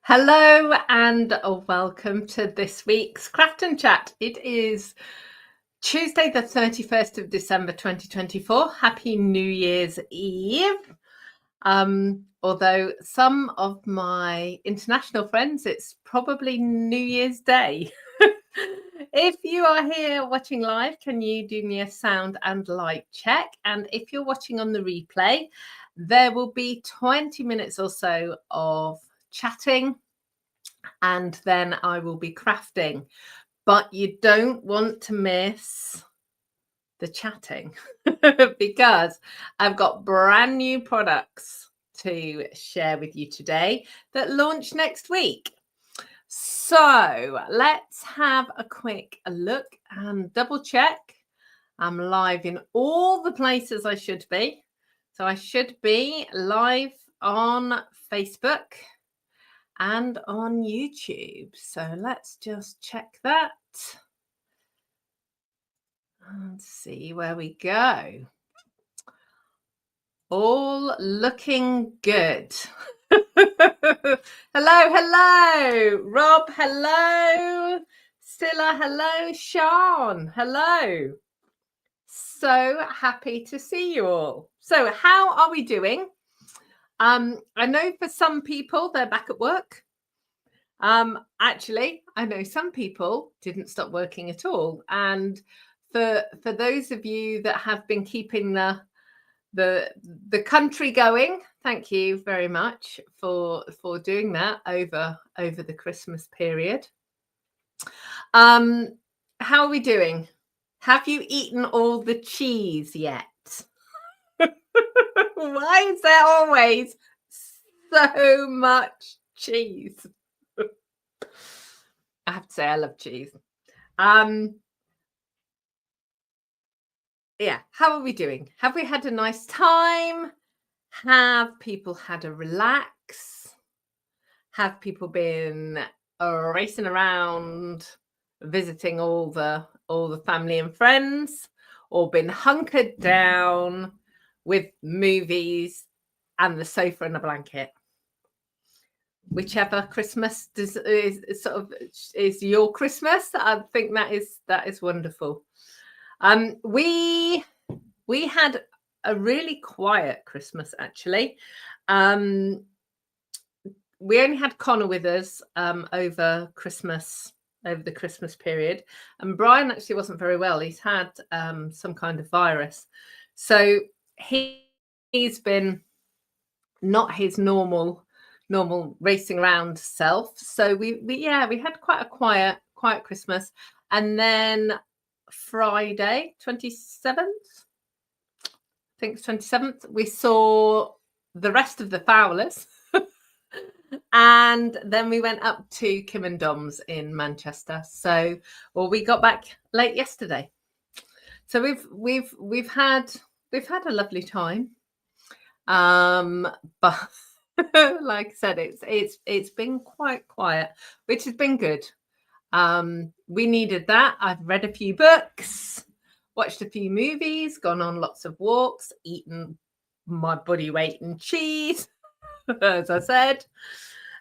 Hello and welcome to this week's Craft and Chat. It is Tuesday, the 31st of December 2024. Happy New Year's Eve. Although some of my international friends, it's probably New Year's Day. If you are here watching live, can you do me a sound and light check? And if you're watching on the replay, there will be 20 minutes or so of chatting, and then I will be crafting. But you don't want to miss the chatting because I've got brand new products to share with you today that launch next week. So let's have a quick look and double check. I'm live in all the places I should be. So I should be live on Facebook and on YouTube. So let's just check that and see where we go. All looking good. Hello, Rob, hello, Stilla, hello, Sean, hello. So happy to see you all. So how are we doing? I know for some people they're back at work. Actually, I know some people didn't stop working at all. And for those of you that have been keeping the country going, thank you very much for doing that over the Christmas period. How are we doing? Have you eaten all the cheese yet? Why is there always so much cheese? I have to say I love cheese. Yeah, how are we doing? Have we had a nice time? Have people had a relax? Have people been racing around visiting all the family and friends, or been hunkered down with movies and the sofa and a blanket? Whichever Christmas is your Christmas, I think that is wonderful. We had a really quiet Christmas, actually. We only had Connor with us over the Christmas period, and Brian actually wasn't very well. He's had some kind of virus, so he's been not his normal racing around self. So we had quite a quiet Christmas. And then Friday 27th, I think it's 27th, we saw the rest of the Fowlers. And then we went up to Kim and Dom's in Manchester. So we got back late yesterday. So we've had a lovely time. But like I said, it's been quite quiet, which has been good. We needed that. I've read a few books, watched a few movies, gone on lots of walks, eaten my body weight in cheese, as I said.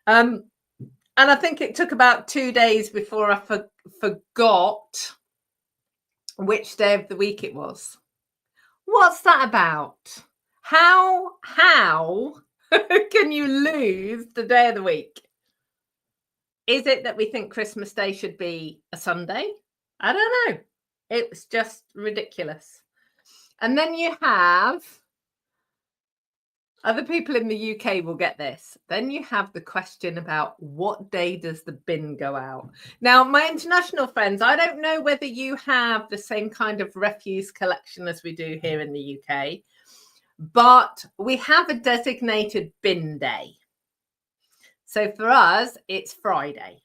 And I think it took about 2 days before I forgot which day of the week it was. What's that about? How can you lose the day of the week? Is it that we think Christmas Day should be a Sunday? I don't know. It was just ridiculous. And then you have other people in the UK will get this. Then you have the question about what day does the bin go out? Now, my international friends, I don't know whether you have the same kind of refuse collection as we do here in the UK, but we have a designated bin day. So for us, it's Friday.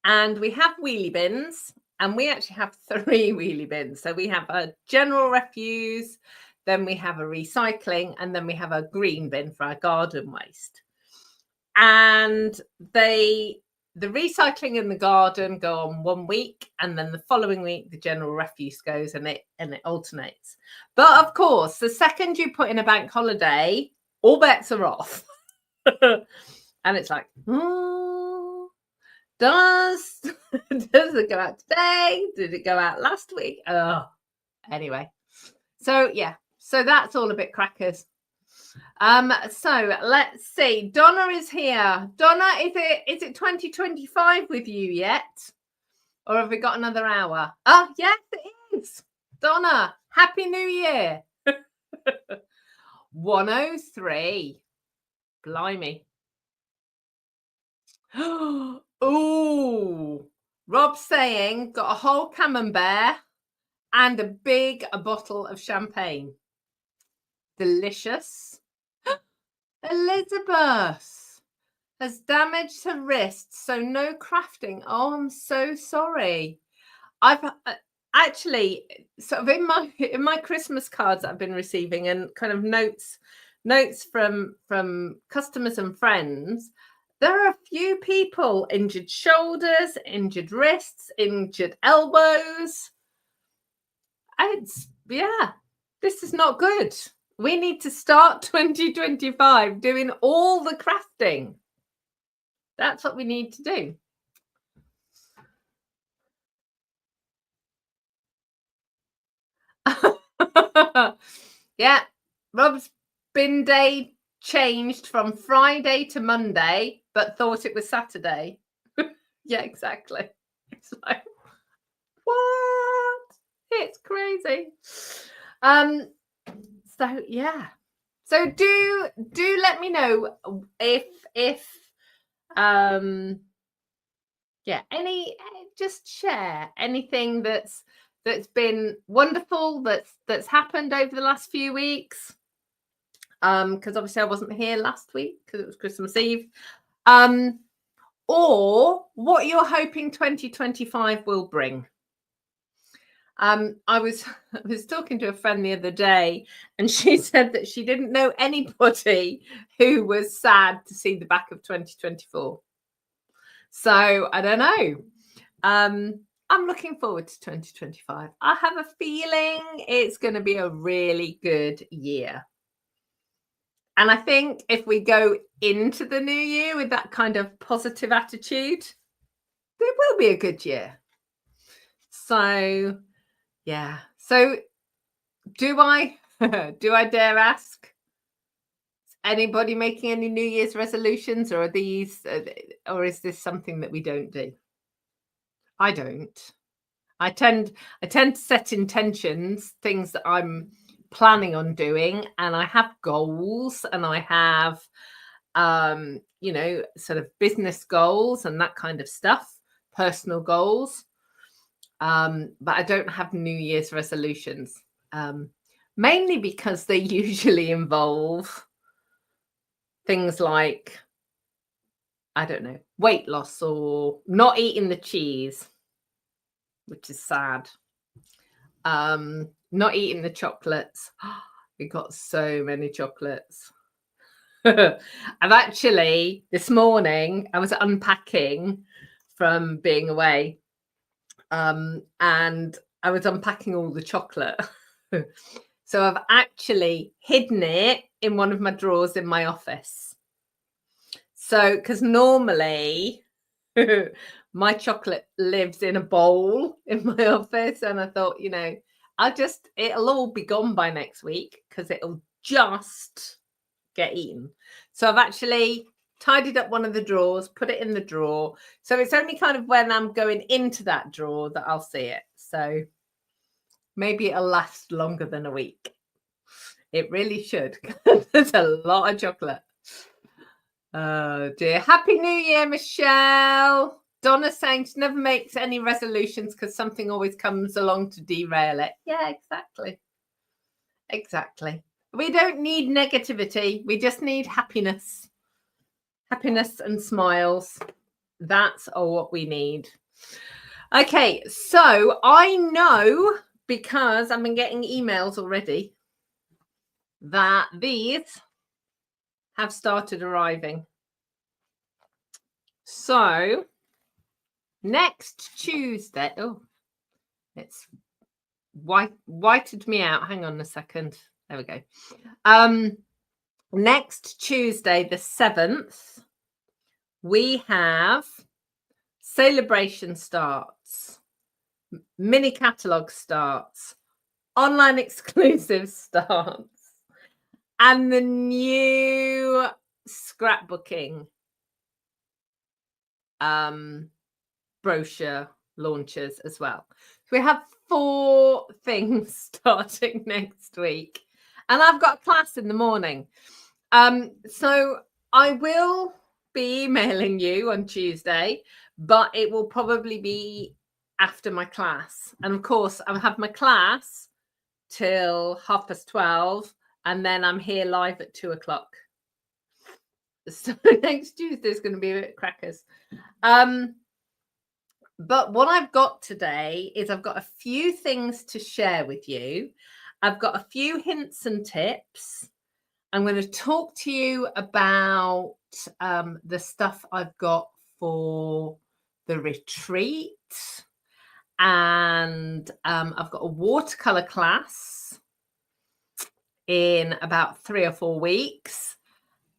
And we have wheelie bins, and we actually have 3 wheelie bins. So we have a general refuse, then we have a recycling, and then we have a green bin for our garden waste. And the recycling and the garden go on 1 week, and then the following week the general refuse goes, and it alternates. But of course, the second you put in a bank holiday, all bets are off. And it's like, oh, does it go out today? Did it go out last week? Oh, anyway. So yeah, so that's all a bit crackers. So let's see. Donna is here. Donna, is it 2025 with you yet? Or have we got another hour? Oh, yes, it is. Donna, Happy New Year. 103. Blimey. Oh, Rob's saying got a whole camembert and a bottle of champagne. Delicious. Elizabeth has damaged her wrist, so no crafting. Oh, I'm so sorry. I've actually sort of in my Christmas cards that I've been receiving and kind of notes from customers and friends. There are a few people injured shoulders, injured wrists, injured elbows. This is not good. We need to start 2025 doing all the crafting. That's what we need to do. Yeah, Rob's bin day changed from Friday to Monday, but thought it was Saturday. Yeah, exactly. It's like, what? It's crazy. So yeah. So do let me know if just share anything that's been wonderful that's happened over the last few weeks. Because obviously I wasn't here last week because it was Christmas Eve. Or what you're hoping 2025 will bring. I was talking to a friend the other day, and she said that she didn't know anybody who was sad to see the back of 2024. So I don't know. I'm looking forward to 2025. I have a feeling it's going to be a really good year. And I think if we go into the new year with that kind of positive attitude, it will be a good year. So, yeah. So, do I dare ask? Is anybody making any New Year's resolutions, or or is this something that we don't do? I don't. I tend to set intentions, things that I'm planning on doing, and I have goals, and I have sort of business goals and that kind of stuff, personal goals, but I don't have New Year's resolutions, mainly because they usually involve things like, I don't know, weight loss or not eating the cheese, which is sad. Not eating the chocolates. We got so many chocolates. I've actually, this morning, I was unpacking from being away, and I was unpacking all the chocolate. So I've actually hidden it in one of my drawers in my office. So, because normally my chocolate lives in a bowl in my office, and I thought, it'll all be gone by next week because it'll just get eaten. So I've actually tidied up one of the drawers, put it in the drawer. So it's only kind of when I'm going into that drawer that I'll see it. So maybe it'll last longer than a week. It really should. There's a lot of chocolate. Oh dear. Happy New Year, Michelle. Donna saying she never makes any resolutions because something always comes along to derail it. Yeah, exactly. Exactly. We don't need negativity. We just need happiness. Happiness and smiles. That's all what we need. Okay, so I know, because I've been getting emails already, that these have started arriving. So next Tuesday, it's whited me out. Hang on a second. There we go. Next Tuesday, the 7th, we have sale-a-bration starts, mini catalogue starts, online exclusive starts, and the new scrapbooking brochure launches as well. So we have 4 things starting next week, and I've got a class in the morning. So I will be emailing you on Tuesday, but it will probably be after my class. And of course, I'll have my class till 12:30, and then I'm here live at 2:00. So next Tuesday is going to be a bit crackers. But what I've got today is I've got a few things to share with you. I've got a few hints and tips. I'm going to talk to you about the stuff I've got for the retreat. And I've got a watercolor class in about 3 or 4 weeks.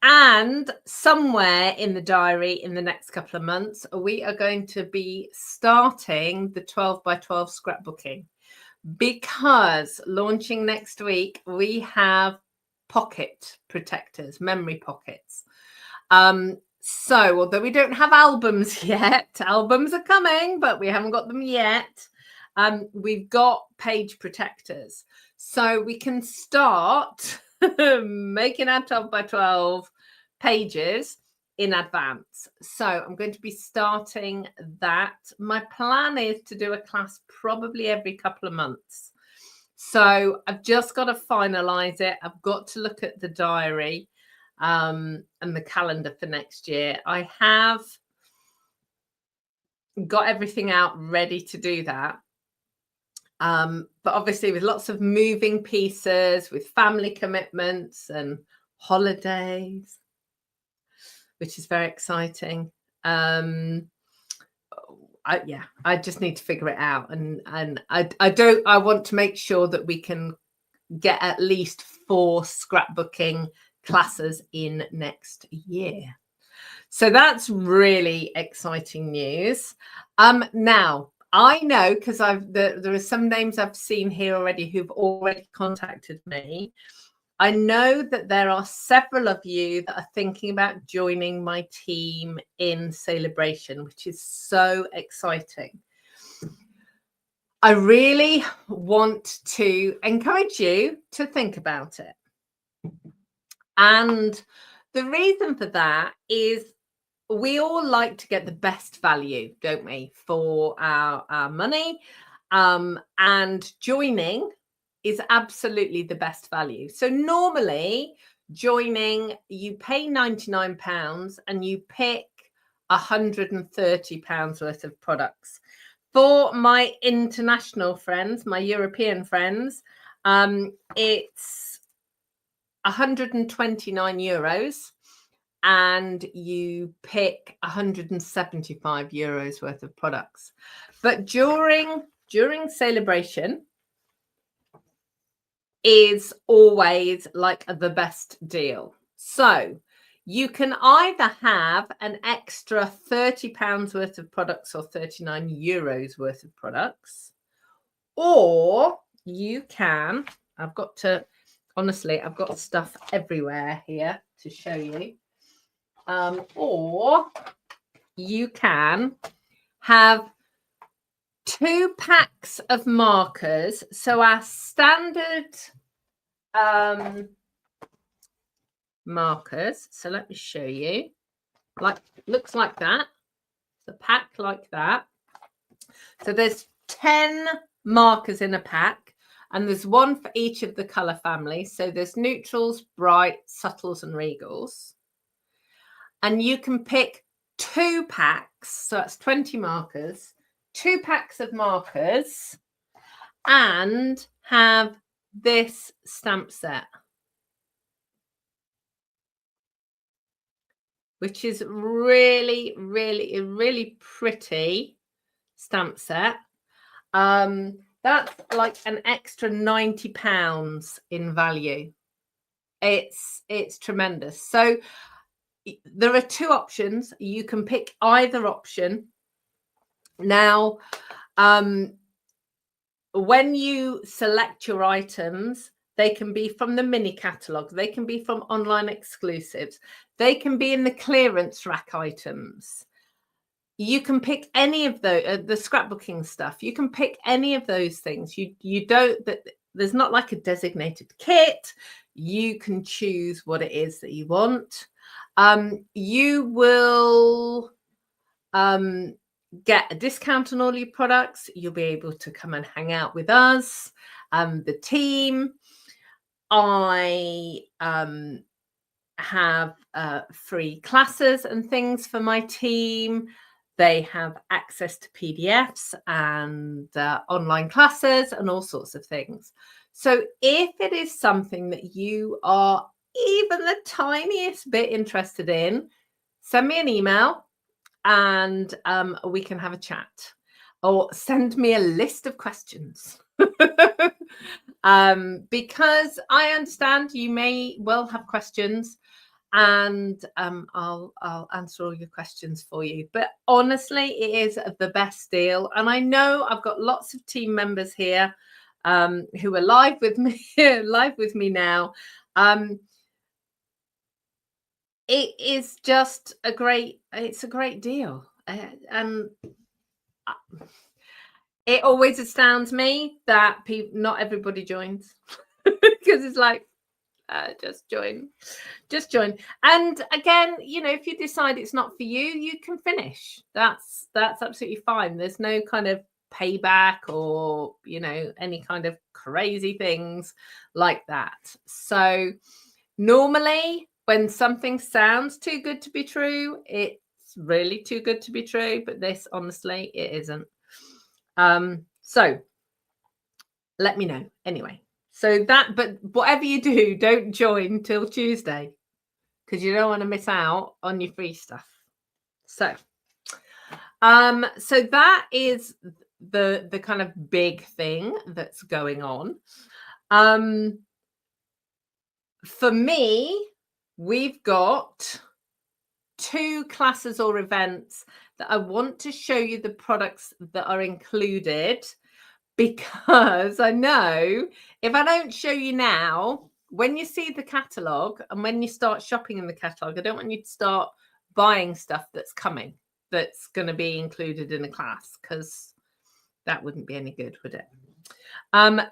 And somewhere in the diary in the next couple of months, we are going to be starting the 12 by 12 scrapbooking, because launching next week, we have pocket protectors, memory pockets. So although we don't have albums yet, albums are coming, but we haven't got them yet. We've got page protectors. So we can start making our 12 by 12 pages in advance. So I'm going to be starting that. My plan is to do a class probably every couple of months. So I've just got to finalize it. I've got to look at the diary and the calendar for next year. I have got everything out ready to do that. But obviously with lots of moving pieces, with family commitments and holidays, which is very exciting. I just need to figure it out. And I want to make sure that we can get at least 4 scrapbooking classes in next year. So that's really exciting news. Now, I know, because there are some names I've seen here already who've already contacted me. I know that there are several of you that are thinking about joining my team in sale-a-bration, which is so exciting. I really want to encourage you to think about it. And the reason for that is we all like to get the best value, don't we, for our money. And joining is absolutely the best value. So normally joining, you pay £99 and you pick £130 worth of products. For my international friends, my European friends, it's €129 and you pick €175 worth of products. But during sale-a-bration is always like the best deal. So you can either have an extra £30 worth of products or €39 worth of products, or you can, honestly, I've got stuff everywhere here to show you. Or you can have 2 packs of markers. So our standard markers. So let me show you. Looks like that. It's a pack like that. So there's 10 markers in a pack, and there's one for each of the color families. So there's neutrals, bright, subtles, and regals. And you can pick 2 packs. So that's 20 markers, 2 packs of markers, and have this stamp set, which is really, really, really pretty stamp set. That's like an extra £90 in value. It's tremendous. So there are two options. You can pick either option. Now, when you select your items, they can be from the mini catalogue, they can be from online exclusives, they can be in the clearance rack items. You can pick any of the scrapbooking stuff. You can pick any of those things. You don't, there's not like a designated kit. You can choose what it is that you want. You will get a discount on all your products. You'll be able to come and hang out with us, the team. I have free classes and things for my team. They have access to PDFs and online classes and all sorts of things. So if it is something that you are even the tiniest bit interested in, send me an email and we can have a chat, or send me a list of questions. Because I understand you may well have questions, and I'll answer all your questions for you. But honestly, it is the best deal. And I know I've got lots of team members here who are live with me now. It is just a great deal. And it always astounds me that not everybody joins, because it's like, just join. And again, you know, if you decide it's not for you, you can finish. That's absolutely fine. There's no kind of payback or, you know, any kind of crazy things like that. So normally when something sounds too good to be true, it's really too good to be true. But this, honestly, it isn't. So let me know anyway. So but whatever you do, don't join till Tuesday, because you don't want to miss out on your free stuff. So that is the kind of big thing that's going on. For me, we've got 2 classes or events that I want to show you the products that are included, because I know if I don't show you now, when you see the catalogue and when you start shopping in the catalogue, I don't want you to start buying stuff that's coming, that's going to be included in a class, because that wouldn't be any good, would it?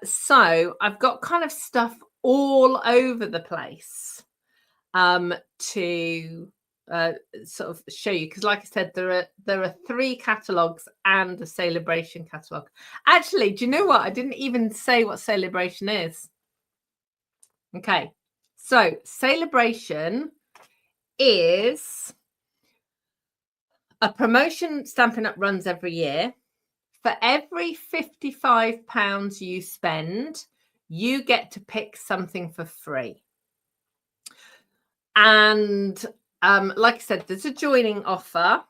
So I've got kind of stuff all over the place to sort of show you, because like I said, there are 3 catalogues and a sale-a-bration catalogue. Actually, do you know what? I didn't even say what sale-a-bration is. Okay, so sale-a-bration is a promotion Stampin' Up runs every year. For every £55 you spend, you get to pick something for free. And like I said, there's a joining offer,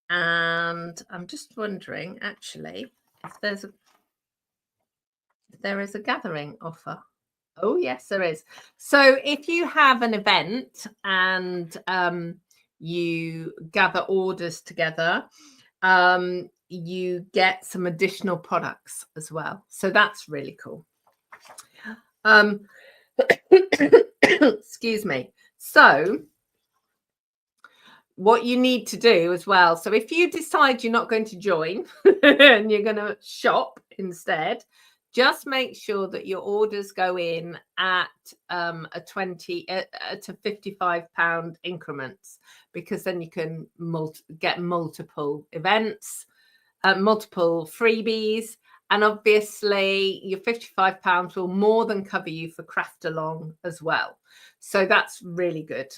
and I'm just wondering actually if there is a gathering offer. Oh yes, there is. So if you have an event and you gather orders together, you get some additional products as well. So that's really cool. Excuse me. So what you need to do as well, so if you decide you're not going to join and you're going to shop instead, just make sure that your orders go in at a 20 to £55 increments, because then you can get multiple events, multiple freebies, and obviously your £55 will more than cover you for craft along as well. So that's really good.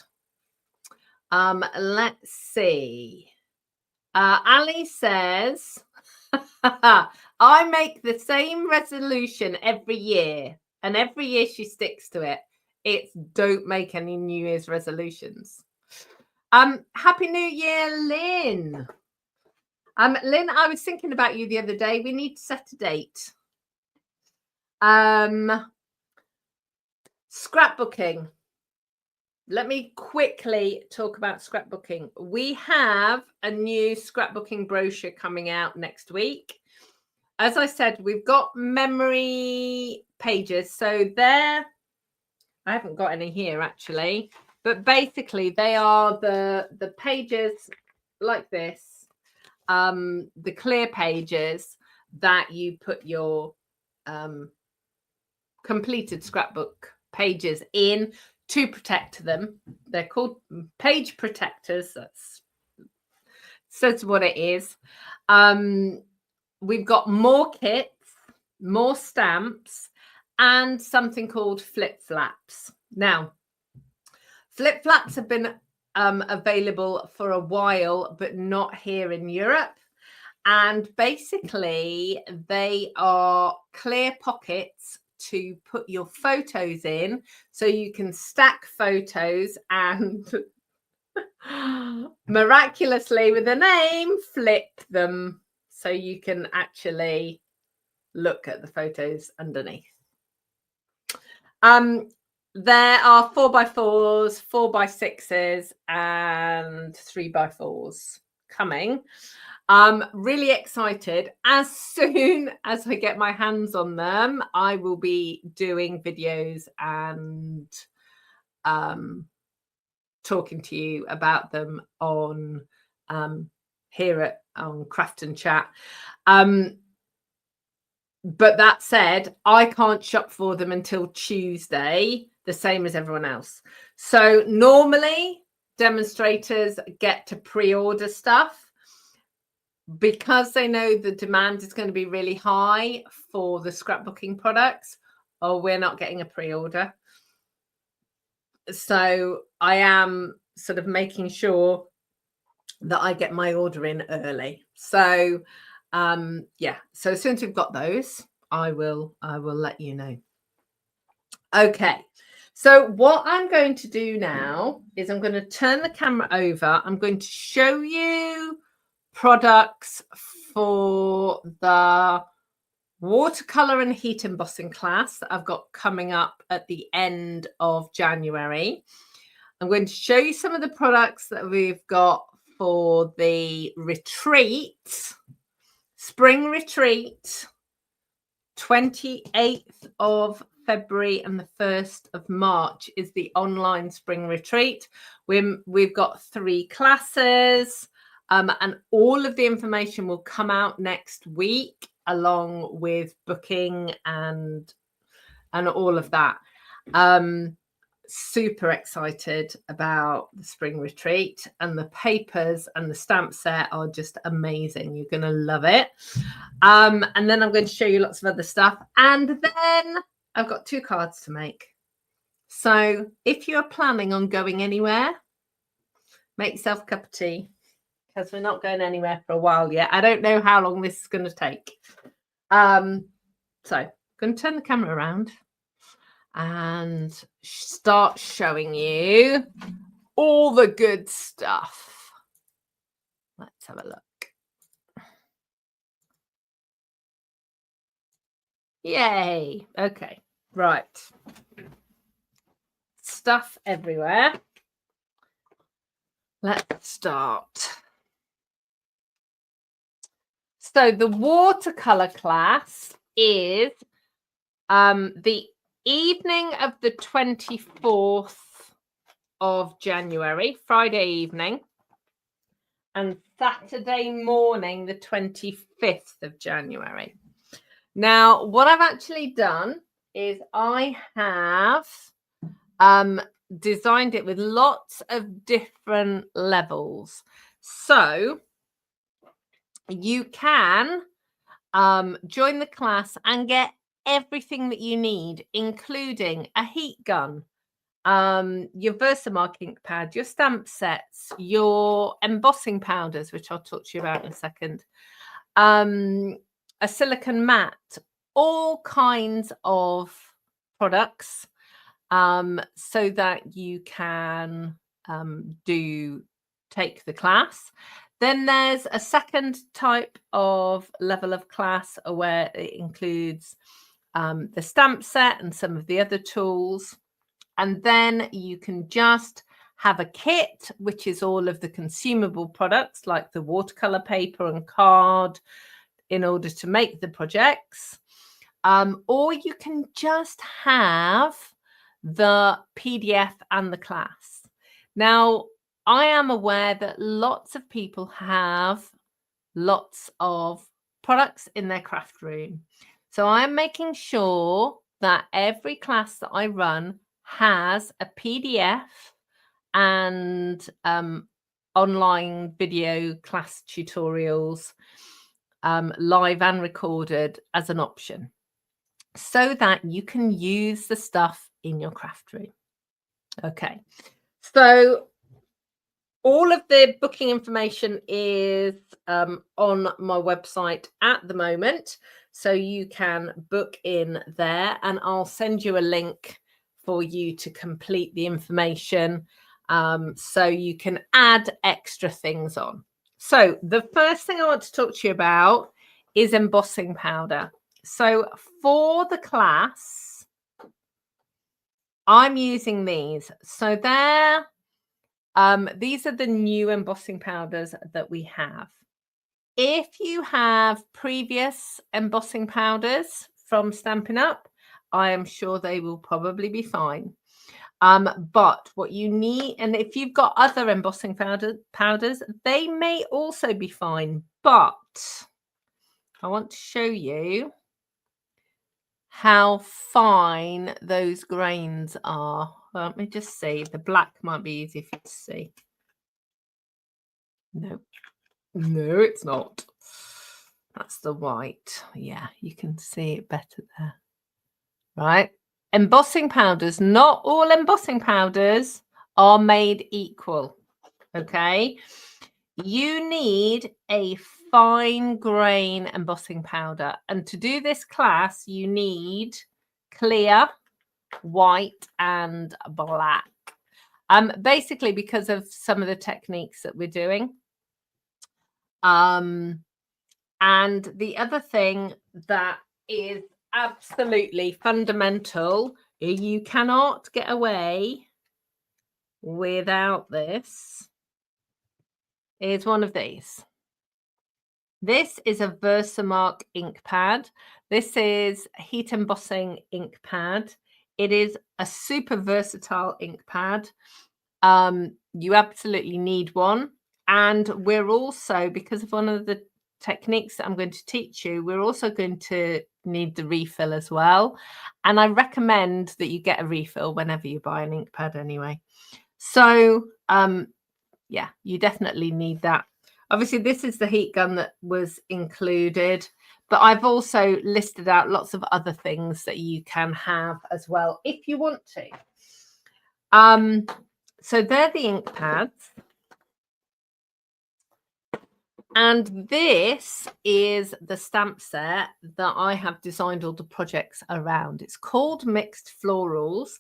Let's see. Ali says, I make the same resolution every year, and every year she sticks to it. It's don't make any New Year's resolutions. Happy New Year, Lynn. Lynn, I was thinking about you the other day. We need to set a date. Scrapbooking. let me quickly talk about scrapbooking. We have a new scrapbooking brochure coming out next week. As I said, we've got memory pages. So there, I haven't got any here actually, but basically they are the pages like this, the clear pages that you put your completed scrapbook pages in to protect them. They're called page protectors. That's says what it is. We've got more kits, more stamps, and something called flip flaps. Now, flip flaps have been available for a while, but not here in Europe. And basically, they are clear pockets to put your photos in, so you can stack photos and miraculously, with a name, flip them so you can actually look at the photos underneath. There are 4x4s, 4x6s, and 3x4s coming. I'm really excited. As soon as I get my hands on them, I will be doing videos and talking to you about them on here on Craft and Chat. But that said, I can't shop for them until Tuesday, the same as everyone else. So normally demonstrators get to pre-order stuff because they know the demand is going to be really high for the scrapbooking products. Oh, we're not getting a pre-order. So I am sort of making sure that I get my order in early. So yeah, so as soon as we've got those, I will let you know. Okay, so what I'm going to do now is I'm going to turn the camera over. I'm going to show you products for the watercolor and heat embossing class that I've got coming up at the end of January. I'm going to show you some of the products that we've got for the retreat, spring retreat, 28th of February and the 1st of March is the online spring retreat. We've got 3 classes, and all of the information will come out next week along with booking and all of that. Super excited about the spring retreat, and the papers and the stamp set are just amazing. You're going to love it. And then I'm going to show you lots of other stuff, and then I've got 2 cards to make. So if you're planning on going anywhere, make yourself a cup of tea, because we're not going anywhere for a while yet. I don't know how long this is going to take. So I'm going to turn the camera around and start showing you all the good stuff. Let's have a look. Yay. Okay, right. Stuff everywhere. Let's start. So the watercolor class is the evening of the 24th of January, Friday evening, and Saturday morning, the 25th of January. Now, what I've actually done is I have designed it with lots of different levels. So you can join the class and get everything that you need, including a heat gun, your Versamark ink pad, your stamp sets, your embossing powders, which I'll talk to you about in a second, a silicone mat, all kinds of products, so that you can take the class. Then there's a second type of level of class where it includes the stamp set and some of the other tools. And then you can just have a kit, which is all of the consumable products like the watercolor paper and card in order to make the projects. Or you can just have the PDF and the class. Now, I am aware that lots of people have lots of products in their craft room. So I'm making sure that every class that I run has a PDF and online video class tutorials, live and recorded, as an option, so that you can use the stuff in your craft room. Okay, so all of the booking information is on my website at the moment, so you can book in there, and I'll send you a link for you to complete the information, so you can add extra things on. So the first thing I want to talk to you about is embossing powder. So for the class, I'm using these. So these are the new embossing powders that we have. If you have previous embossing powders from Stampin' Up, I am sure they will probably be fine. But what you need, and if you've got other embossing powders, they may also be fine. But I want to show you how fine those grains are. Let me just see. The black might be easy for you to see. No, it's not. That's the white. Yeah, you can see it better there. Right. Embossing powders, not all embossing powders are made equal. Okay. You need a fine grain embossing powder. And to do this class, you need clear, white, and black. Basically because of some of the techniques that we're doing. And the other thing that is absolutely fundamental, you cannot get away without this, is one of these. This is a Versamark ink pad. This is heat embossing ink pad. It is a super versatile ink pad. You absolutely need one. And we're also, because of one of the techniques that I'm going to teach you, we're also going to need the refill as well. And I recommend that you get a refill whenever you buy an ink pad anyway. So, yeah, you definitely need that. Obviously, this is the heat gun that was included, but I've also listed out lots of other things that you can have as well if you want to. So they're the ink pads. And this is the stamp set that I have designed all the projects around. It's called Mixed Florals.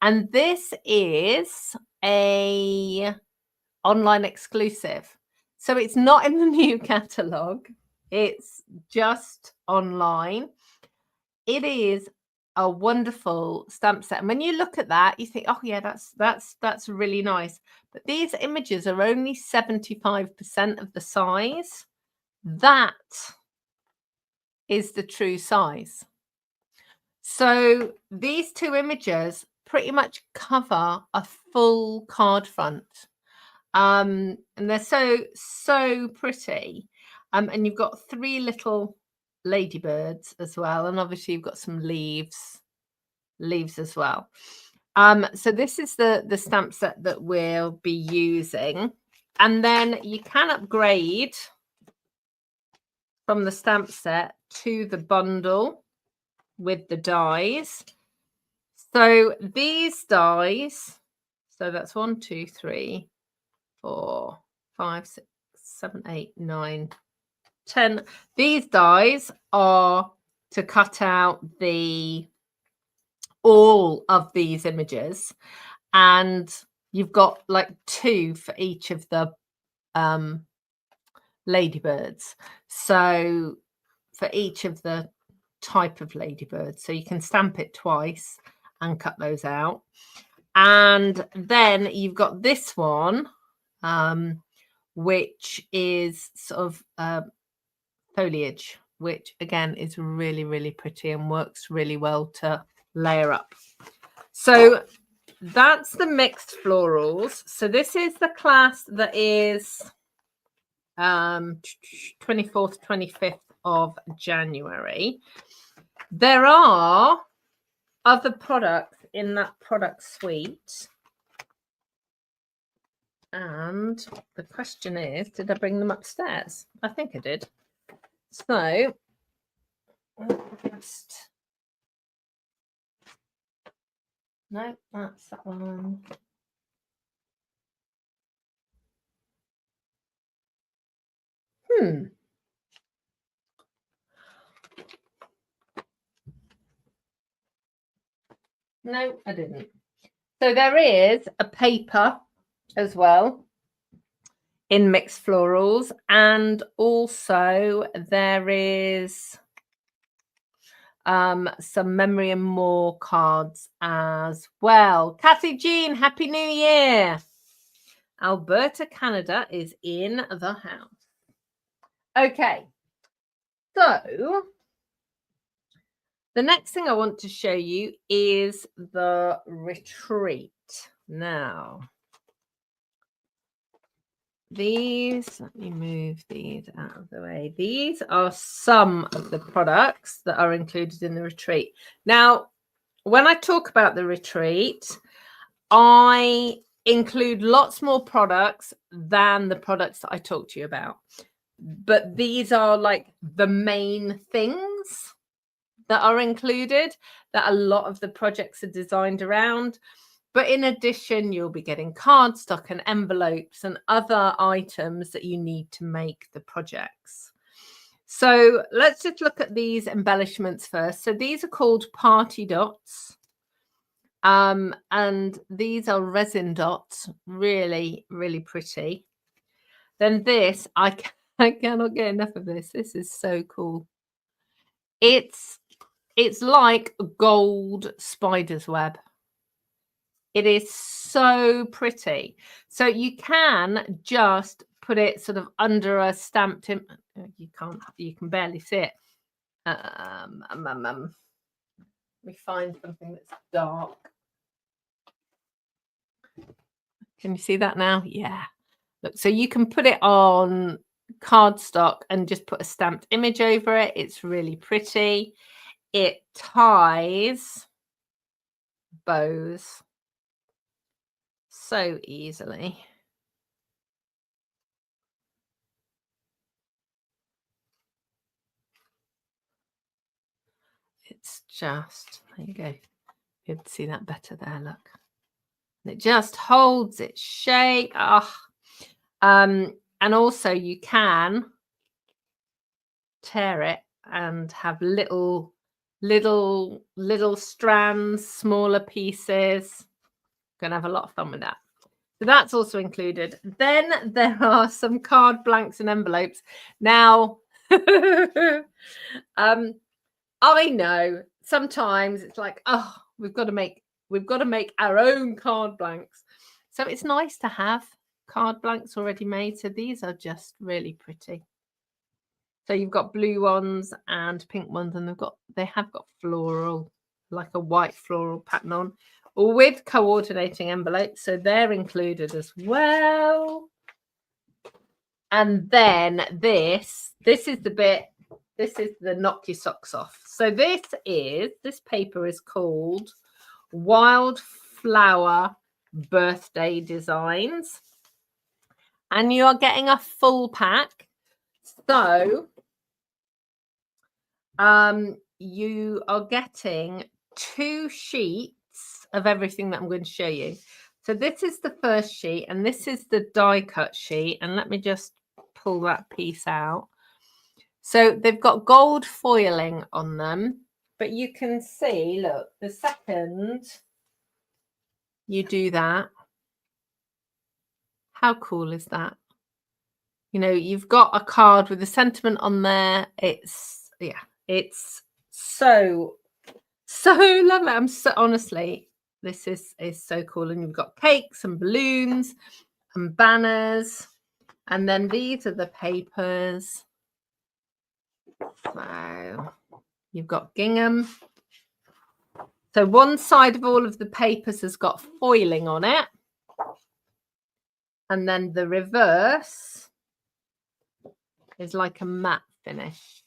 And this is a online exclusive. So it's not in the new catalogue. It's just online. It is a wonderful stamp set. And when you look at that, you think, oh yeah, that's really nice. But these images are only 75% of the size. That is the true size. So these two images pretty much cover a full card front. And they're so pretty. And you've got three little ladybirds as well, and obviously you've got some leaves as well. So this is the stamp set that we'll be using, and then you can upgrade from the stamp set to the bundle with the dies. So these dies, so that's 1 2 3 4 5 6 7 8 9 10. These dies are to cut out all of these images, and you've got like 2 for each of the ladybirds. So for each of the type of ladybirds, so you can stamp it twice and cut those out. And then you've got this one, which is sort of foliage, which again is really, really pretty and works really well to layer up. So that's the mixed florals. So this is the class that is 24th, 25th of January. There are other products in that product suite. And the question is, did I bring them upstairs? I think I did. So just... no, that's that one. No, I didn't. So there is a paper as well in mixed florals, and also there is some Memory and More cards as well. Kathy Jean, Happy New Year. Alberta, Canada is in the house. Okay, so the next thing I want to show you is the retreat. Now, these, let me move these out of the way. These are some of the products that are included in the retreat. Now, when I talk about the retreat, I include lots more products than the products that I talked to you about. But these are like the main things that are included, that a lot of the projects are designed around. But in addition, you'll be getting cardstock and envelopes and other items that you need to make the projects. So let's just look at these embellishments first. So these are called party dots. And these are resin dots, really, really pretty. Then this, I cannot get enough of this. This is so cool. It's like a gold spider's web. It is so pretty. So you can just put it sort of under a stamped. You can barely see it. Let me find something that's dark. Can you see that now? Yeah. Look, so you can put it on cardstock and just put a stamped image over it. It's really pretty. It ties bows so easily. It's just, there you go. You'll see that better there, look. And it just holds its shape. And also you can tear it and have little strands, smaller pieces. Gonna have a lot of fun with that. So that's also included. Then there are some card blanks and envelopes. Now, I know sometimes it's like, oh, we've got to make our own card blanks. So it's nice to have card blanks already made. So these are just really pretty. So you've got blue ones and pink ones, and they have got floral, like a white floral pattern on, with coordinating envelopes. So they're included as well. And then this is the bit, this is the knock your socks off. So this paper is called Wildflower Birthday Designs. And you are getting a full pack. So you are getting 2 sheets of everything that I'm going to show you. So this is the first sheet, and this is the die cut sheet. And let me just pull that piece out. So they've got gold foiling on them, but you can see, look, the second you do that, how cool is that? You know, you've got a card with a sentiment on there. It's so lovely. Honestly, This is so cool. And you've got cakes and balloons and banners. And then these are the papers. So you've got gingham. So one side of all of the papers has got foiling on it. And then the reverse is like a matte finish.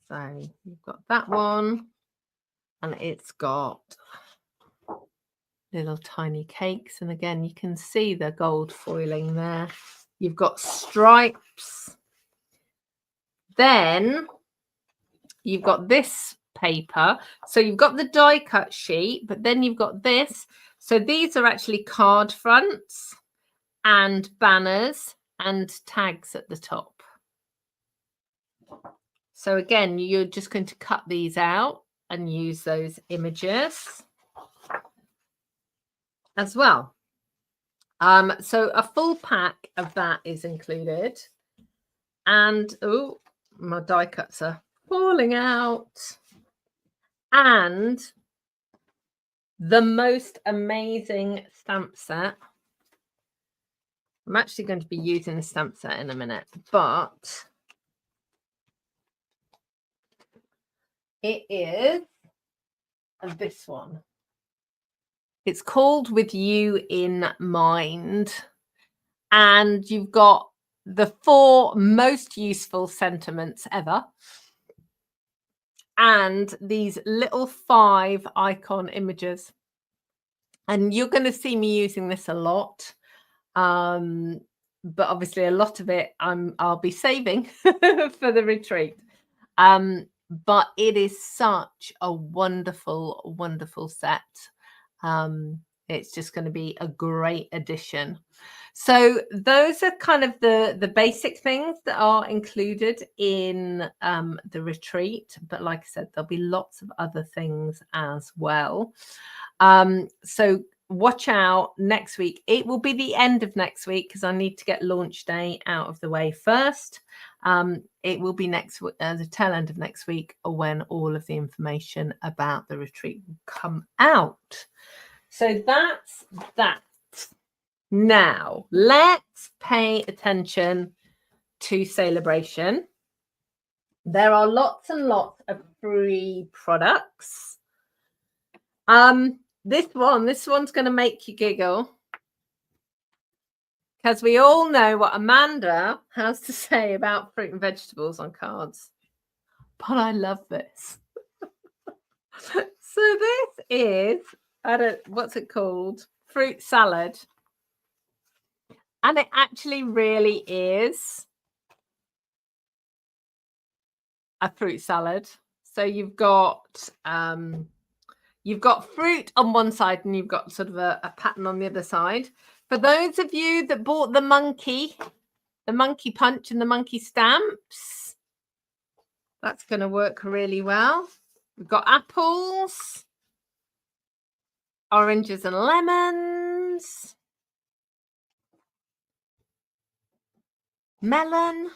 So you've got that one. And it's got little tiny cakes. And again, you can see the gold foiling there. You've got stripes. Then you've got this paper. So you've got the die cut sheet, but then you've got this. So these are actually card fronts and banners and tags at the top. So again, you're just going to cut these out and use those images as well. So a full pack of that is included. And oh, my die cuts are falling out. And the most amazing stamp set. I'm actually going to be using the stamp set in a minute, but it is this one. It's called With You in Mind. And you've got the 4 most useful sentiments ever. And these little 5 icon images. And you're going to see me using this a lot. But obviously a lot of it I'll be saving for the retreat. But it is such a wonderful, wonderful set. It's just going to be a great addition. So those are kind of the basic things that are included in the retreat. But like I said, there'll be lots of other things as well. So watch out next week. It will be the end of next week because I need to get launch day out of the way first. It will be the tail end of next week when all of the information about the retreat will come out. So that's that. Now, let's pay attention to sale-a-bration. There are lots and lots of free products. This one's going to make you giggle because we all know what Amanda has to say about fruit and vegetables on cards. But I love this. So this is, what's it called? Fruit salad. And it actually really is a fruit salad. So you've got fruit on one side and you've got sort of a pattern on the other side. For those of you that bought the monkey punch and the monkey stamps, that's going to work really well. We've got apples, oranges and lemons, melon.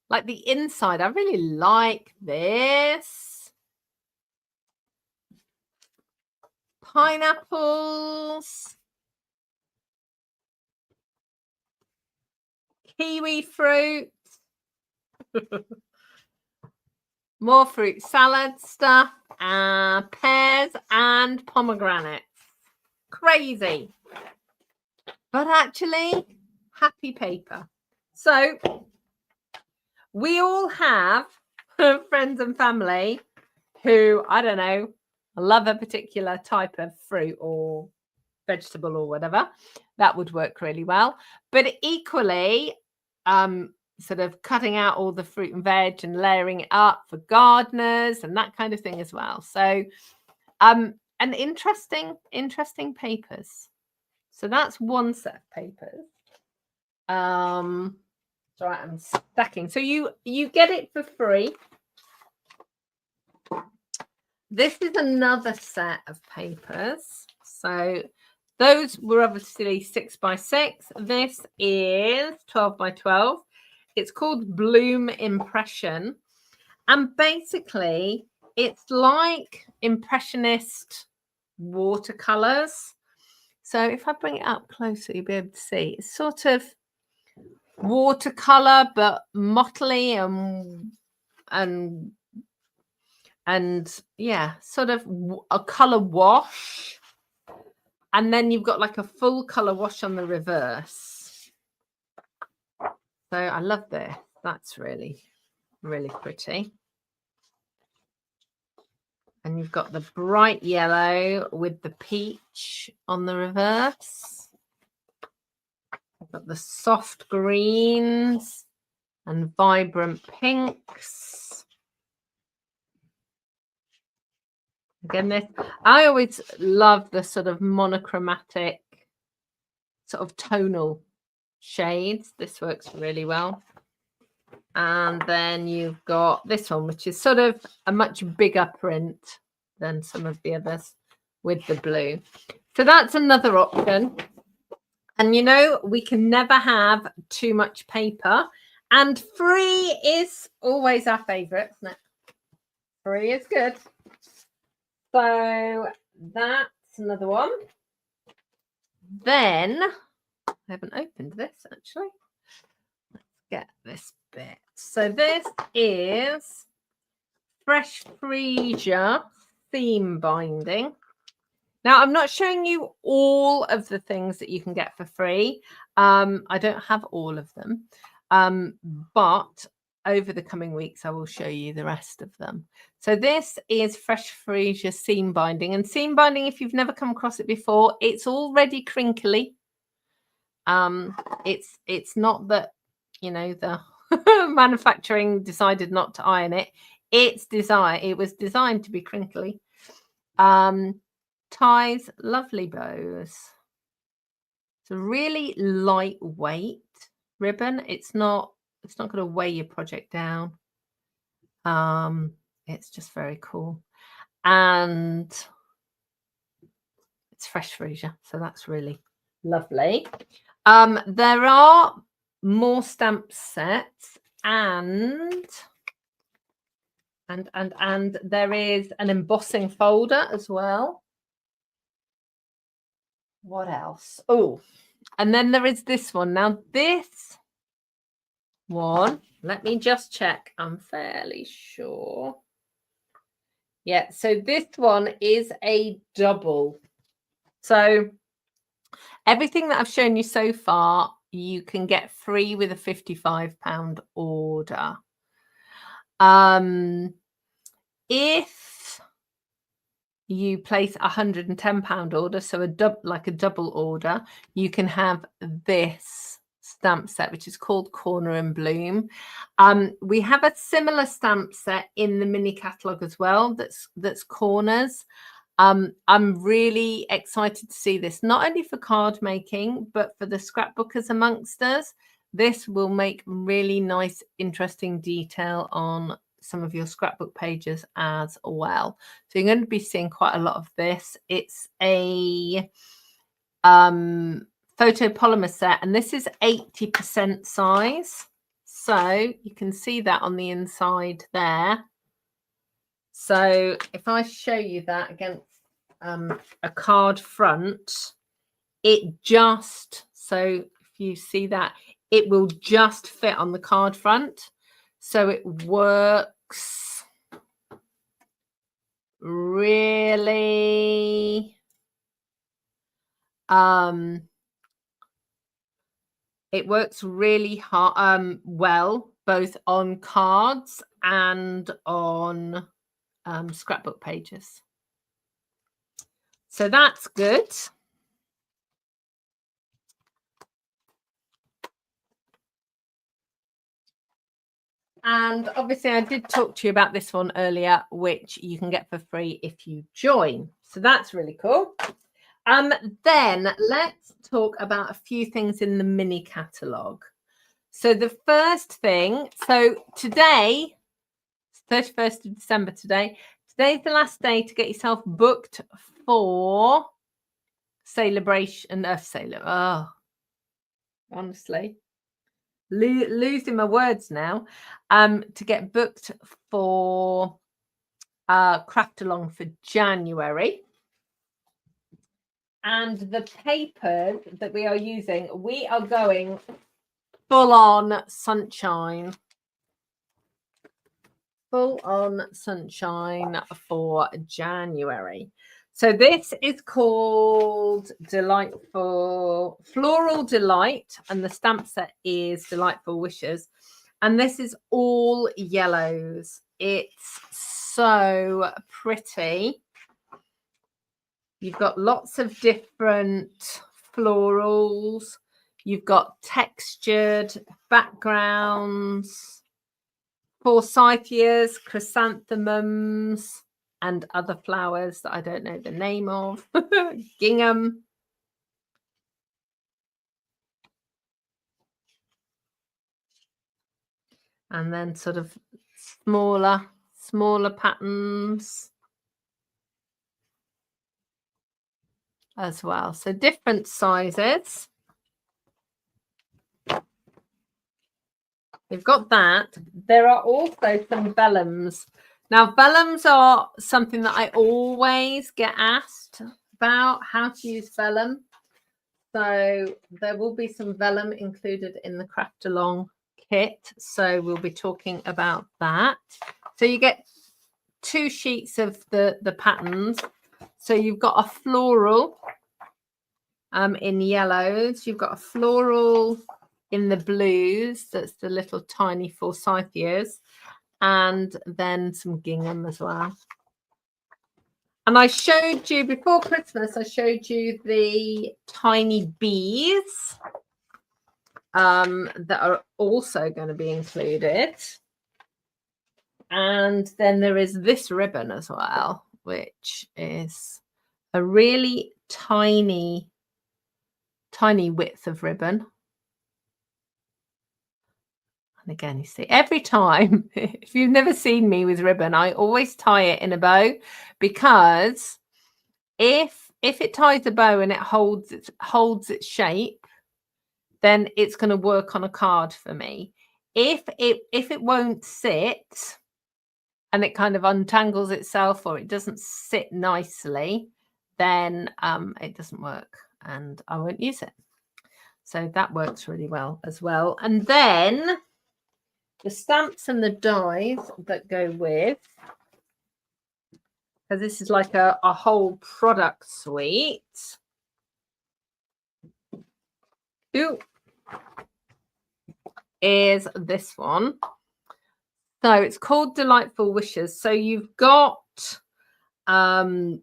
Like the inside, I really like this. Pineapples. Kiwi fruit. More fruit salad stuff. Pears and pomegranates. Crazy. But actually, happy paper. So we all have friends and family who, I don't know, love a particular type of fruit or vegetable or whatever. That would work really well. But equally, sort of cutting out all the fruit and veg and layering it up for gardeners and that kind of thing as well. So, and interesting papers. So that's one set of papers. So I'm stacking. So you get it for free. This is another set of papers. So those were obviously 6 by 6. This is 12 by 12. It's called Bloom Impression. And basically it's like Impressionist watercolors. So if I bring it up closer, you'll be able to see it's sort of watercolor, but mottly and yeah, sort of a color wash. And then you've got like a full color wash on the reverse. So I love this. That's really, really pretty. And you've got the bright yellow with the peach on the reverse. You've got the soft greens and vibrant pinks. Again, this, I always love the sort of monochromatic, sort of tonal shades. This works really well. And then you've got this one, which is sort of a much bigger print than some of the others with the blue. So that's another option. And you know, we can never have too much paper. And free is always our favorite, isn't it? Free is good. So that's another one. Then I haven't opened this actually. Let's get this bit. So this is Fresh Freesia theme binding. Now I'm not showing you all of the things that you can get for free. I don't have all of them, but over the coming weeks I will show you the rest of them. So this is Fresh Freesia seam binding, and seam binding, if you've never come across it before, it's already crinkly. It's not that, you know, the manufacturing decided not to iron it. It was designed to be crinkly. Ties lovely bows. It's a really lightweight ribbon. It's not going to weigh your project down. It's just very cool, and it's Fresh Freesia, so that's really lovely. There are more stamp sets, and there is an embossing folder as well. What else? Oh, and then there is this one. Now this one, let me just check. I'm fairly sure. Yeah, so this one is a double. So everything that I've shown you so far, you can get free with a £55 order. If you place a £110 order, so a double order, you can have this stamp set, which is called Corner and Bloom. We have a similar stamp set in the mini catalogue as well. That's corners. I'm really excited to see this, not only for card making, but for the scrapbookers amongst us. This will make really nice, interesting detail on some of your scrapbook pages as well. So you're going to be seeing quite a lot of this. It's a photopolymer set, and this is 80% size. So you can see that on the inside there. So if I show you that against a card front, it just, so if you see that, it will just fit on the card front. So it works really hard, well, both on cards and on scrapbook pages. So that's good. And obviously I did talk to you about this one earlier, which you can get for free if you join. So that's really cool. Then let's talk about a few things in the mini catalogue. So the first thing, so today, 31st of December today's the last day to get yourself booked for sale-a-bration. Honestly, losing my words now. To get booked for craft along for January. And the papers that we are using, we are going full on sunshine. Full on sunshine for January. So this is called Delightful Floral Delight, and the stamp set is Delightful Wishes. And this is all yellows. It's so pretty. You've got lots of different florals. You've got textured backgrounds, forsythias, chrysanthemums, and other flowers that I don't know the name of. Gingham. And then sort of smaller patterns as well. So different sizes. We've got that. There are also some vellums. Now, vellums are something that I always get asked about, how to use vellum. So there will be some vellum included in the craft along kit. So we'll be talking about that. So you get 2 sheets of the patterns. So you've got a floral in yellows. You've got a floral in the blues. That's the little tiny forsythias. And then some gingham as well. And I showed you before Christmas, I showed you the tiny bees that are also going to be included. And then there is this ribbon as well, which is a really tiny width of ribbon. And again, you see, every time, if you've never seen me with ribbon, I always tie it in a bow, because if it ties a bow and it holds its shape, then it's going to work on a card for me. If it won't sit and it kind of untangles itself, or it doesn't sit nicely, then it doesn't work and I won't use it. So that works really well as well. And then the stamps and the dies that go with, because this is like a whole product suite. Ooh, is this one. So it's called Delightful Wishes. So you've got the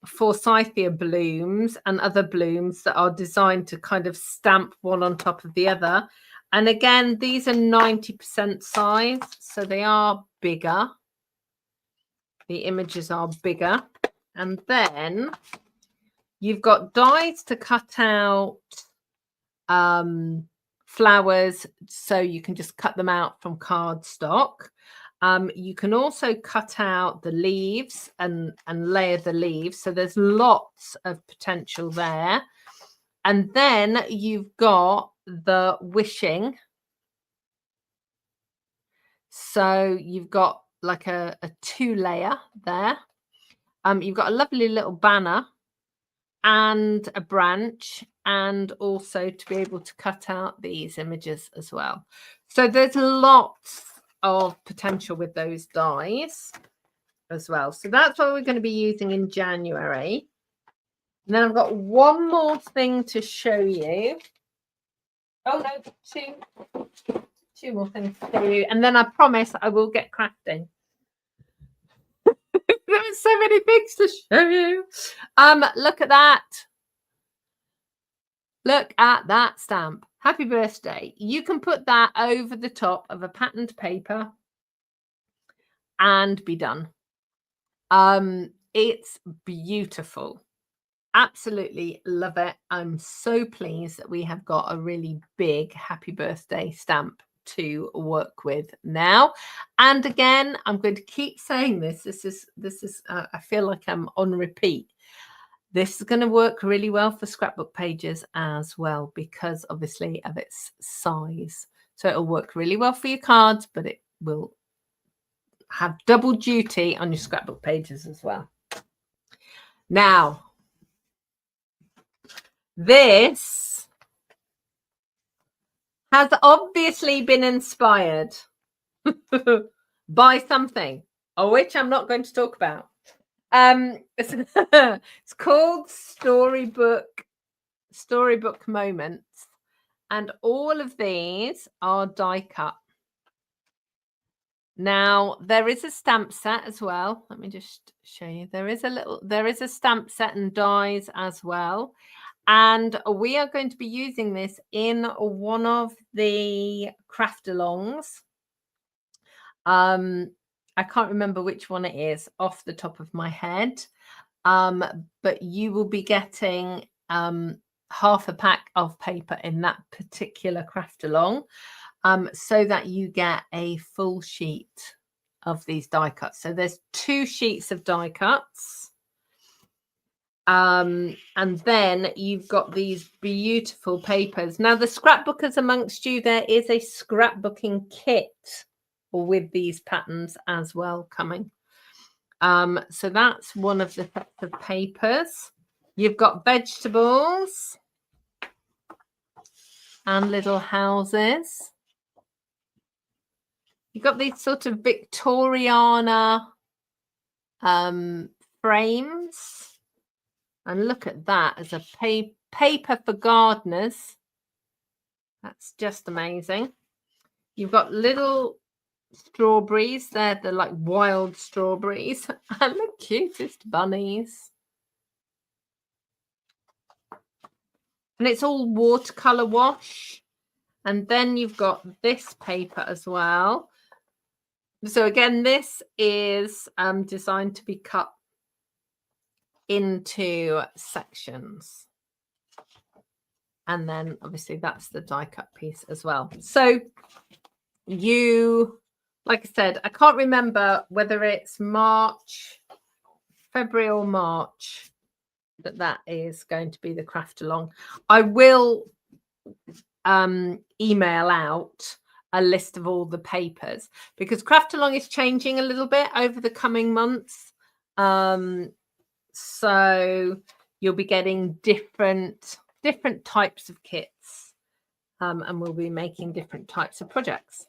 forsythia blooms and other blooms that are designed to kind of stamp one on top of the other. And again, these are 90% size, so they are bigger. The images are bigger. And then you've got dies to cut out flowers, so you can just cut them out from cardstock. You can also cut out the leaves and layer the leaves. So there's lots of potential there. And then you've got the wishing. So you've got like a 2-layer there. You've got a lovely little banner and a branch, and also to be able to cut out these images as well. So there's lots of potential with those dies as well. So that's what we're going to be using in January. And then I've got one more thing to show you. Oh no, two more things to show you. And then I promise I will get crafting. There are so many things to show you. Look at that. Look at that stamp. Happy birthday. You can put that over the top of a patterned paper and be done. It's beautiful. Absolutely love it. I'm so pleased that we have got a really big happy birthday stamp to work with now. And again, I'm going to keep saying this. This is I feel like I'm on repeat. This is going to work really well for scrapbook pages as well, because obviously of its size. So it'll work really well for your cards, but it will have double duty on your scrapbook pages as well. Now, this has obviously been inspired by something, of which I'm not going to talk about. It's called Storybook Moments, and all of these are die cut. Now there is a stamp set as well. Let me just show you. There is a stamp set and dies as well. And we are going to be using this in one of the craft alongs. I can't remember which one it is off the top of my head. But you will be getting half a pack of paper in that particular craft along, so that you get a full sheet of these die cuts. So there's 2 sheets of die cuts. And then you've got these beautiful papers. Now, the scrapbookers amongst you, there is a scrapbooking kit with these patterns as well coming. So that's one of the sets of papers. You've got vegetables and little houses. You've got these sort of Victoriana frames. And look at that as a paper for gardeners. That's just amazing. You've got little strawberries. They're like wild strawberries. And the cutest bunnies. And it's all watercolor wash. And then you've got this paper as well. So again, this is designed to be cut into sections. And then obviously that's the die cut piece as well. So you, like I said, I can't remember whether it's February or March that is going to be the craft along. I will email out a list of all the papers, because craft along is changing a little bit over the coming months. So you'll be getting different types of kits, and we'll be making different types of projects.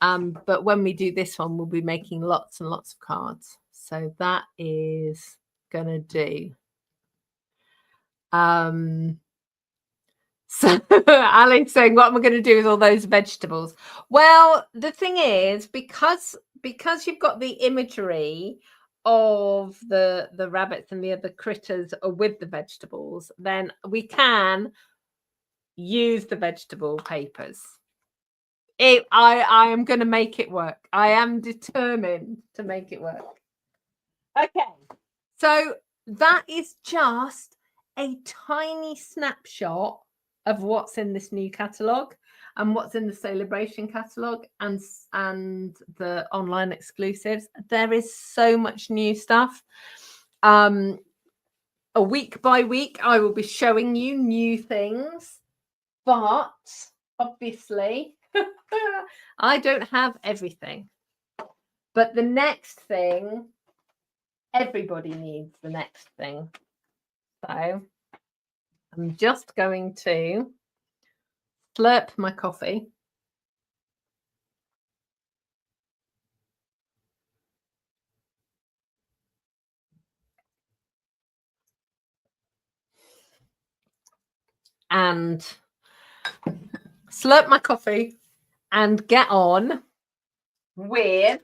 But when we do this one, we'll be making lots and lots of cards. So that is gonna do. So Ali's saying, what am I going to do with all those vegetables? Well, the thing is, because you've got the imagery of the rabbits and the other critters with the vegetables, then we can use the vegetable papers. I am going to make it work. I am determined to make it work. Okay, so that is just a tiny snapshot of what's in this new catalogue and what's in the sale-a-bration catalogue and the online exclusives. There is so much new stuff. A week by week, I will be showing you new things, but obviously I don't have everything. But the next thing, everybody needs the next thing. So I'm just going to slurp my coffee. And slurp my coffee and get on with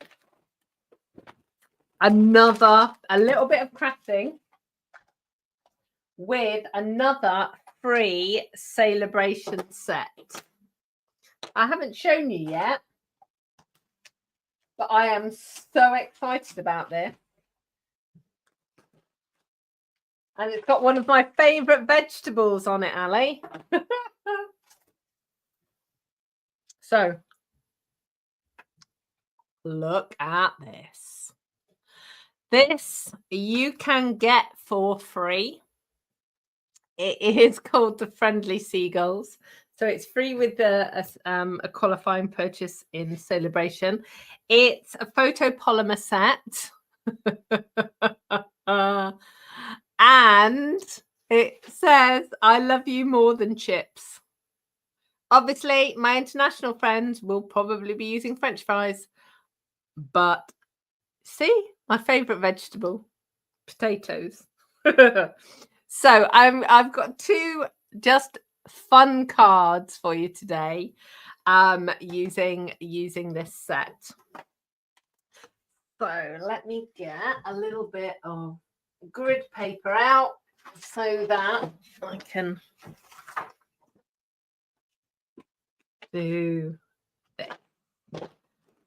a little bit of crafting with another free sale-a-bration set. I haven't shown you yet, but I am so excited about this. And it's got one of my favourite vegetables on it, Ali. So, look at this. This you can get for free. It is called the Friendly Seagulls. So it's free with a qualifying purchase in Sale-a-bration. It's a photopolymer set. And it says, I love you more than chips. Obviously, my international friends will probably be using French fries. But see, my favorite vegetable, potatoes. So I've got two just fun cards for you today, using this set. So let me get a little bit of grid paper out so that I can do this.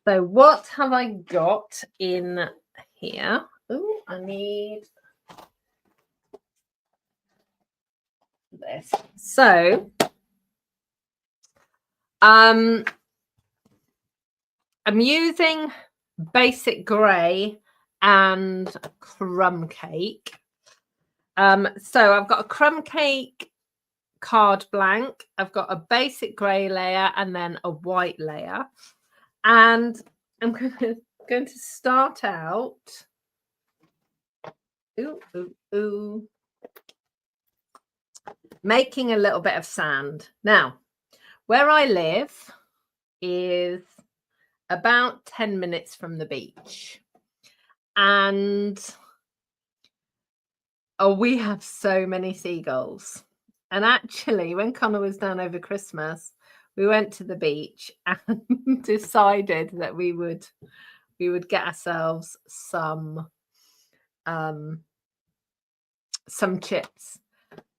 So what have I got in here? Oh, I need this. So I'm using basic grey and crumb cake. So I've got a crumb cake card blank, I've got a basic grey layer and then a white layer, and I'm going to start out making a little bit of sand. Now, where I live is about 10 minutes from the beach, and we have so many seagulls. And actually, when Connor was down over Christmas, we went to the beach and decided that we would get ourselves some chips.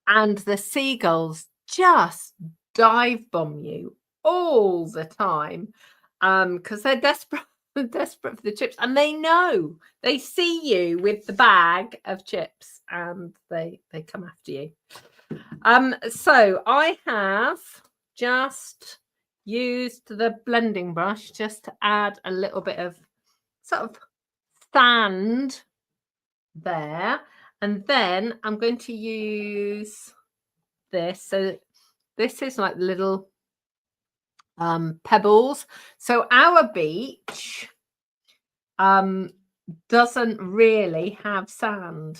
And the seagulls just dive bomb you all the time, because they're desperate for the chips, and they see you with the bag of chips and they come after you. So I have just used the blending brush just to add a little bit of sort of sand there, and then I'm going to use this. So this is like little pebbles. So our beach doesn't really have sand.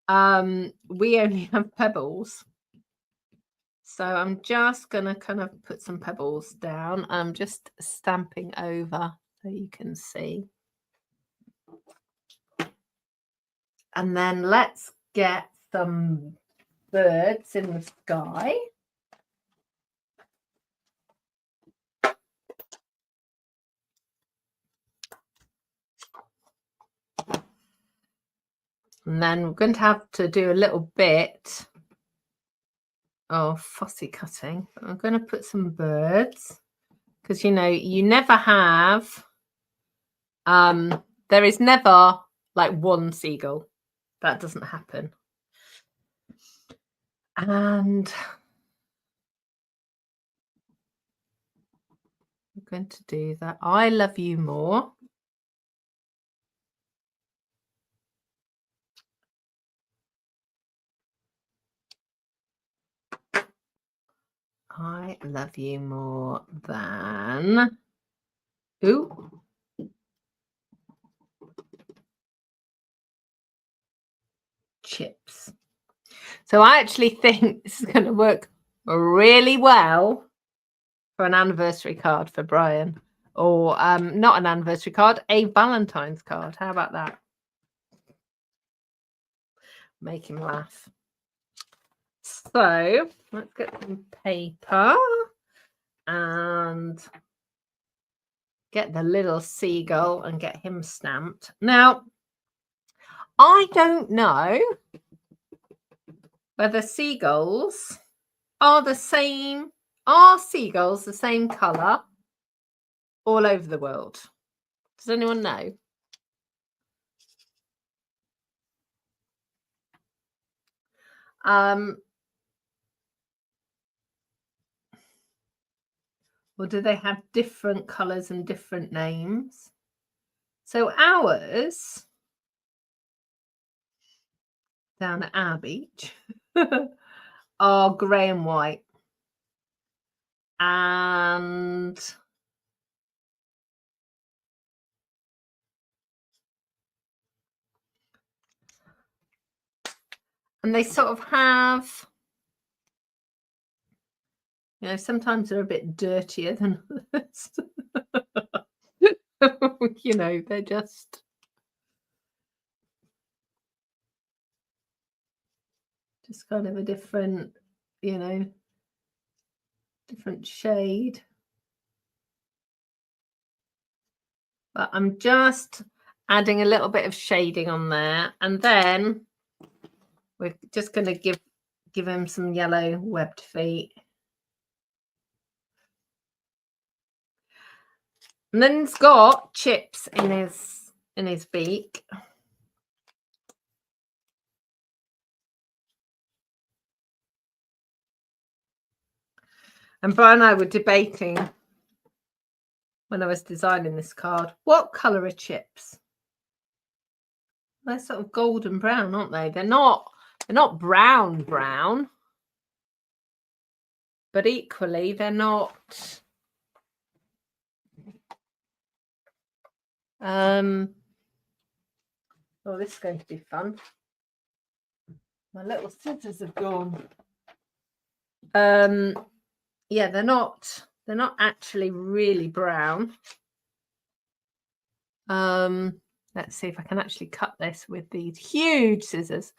We only have pebbles. So I'm just going to kind of put some pebbles down. I'm just stamping over so you can see. And then let's get some birds in the sky. And then we're going to have to do a little bit of fussy cutting. I'm going to put some birds, because you never have there is never like one seagull. That doesn't happen. And I'm going to do that. I love you more. I love you more than chips. So I actually think this is going to work really well for an anniversary card for Brian, or not an anniversary card, a Valentine's card. How about that? Make him laugh. So let's get some paper and get the little seagull and get him stamped. Now, I don't know whether seagulls are the same. Are seagulls the same colour all over the world? Does anyone know? Or do they have different colours and different names? So ours, down at our beach, are grey and white. And they sort of have, you know, sometimes they're a bit dirtier than others. You know, they're just kind of a different, you know, different shade. But I'm just adding a little bit of shading on there, and then we're just going to give him some yellow webbed feet. And then he's got chips in his beak. And Brian and I were debating when I was designing this card, what colour are chips? They're sort of golden brown, aren't they? They're not brown, but equally they're not oh, this is going to be fun. My little scissors have gone. Yeah, they're not actually really brown. Let's see if I can actually cut this with these huge scissors.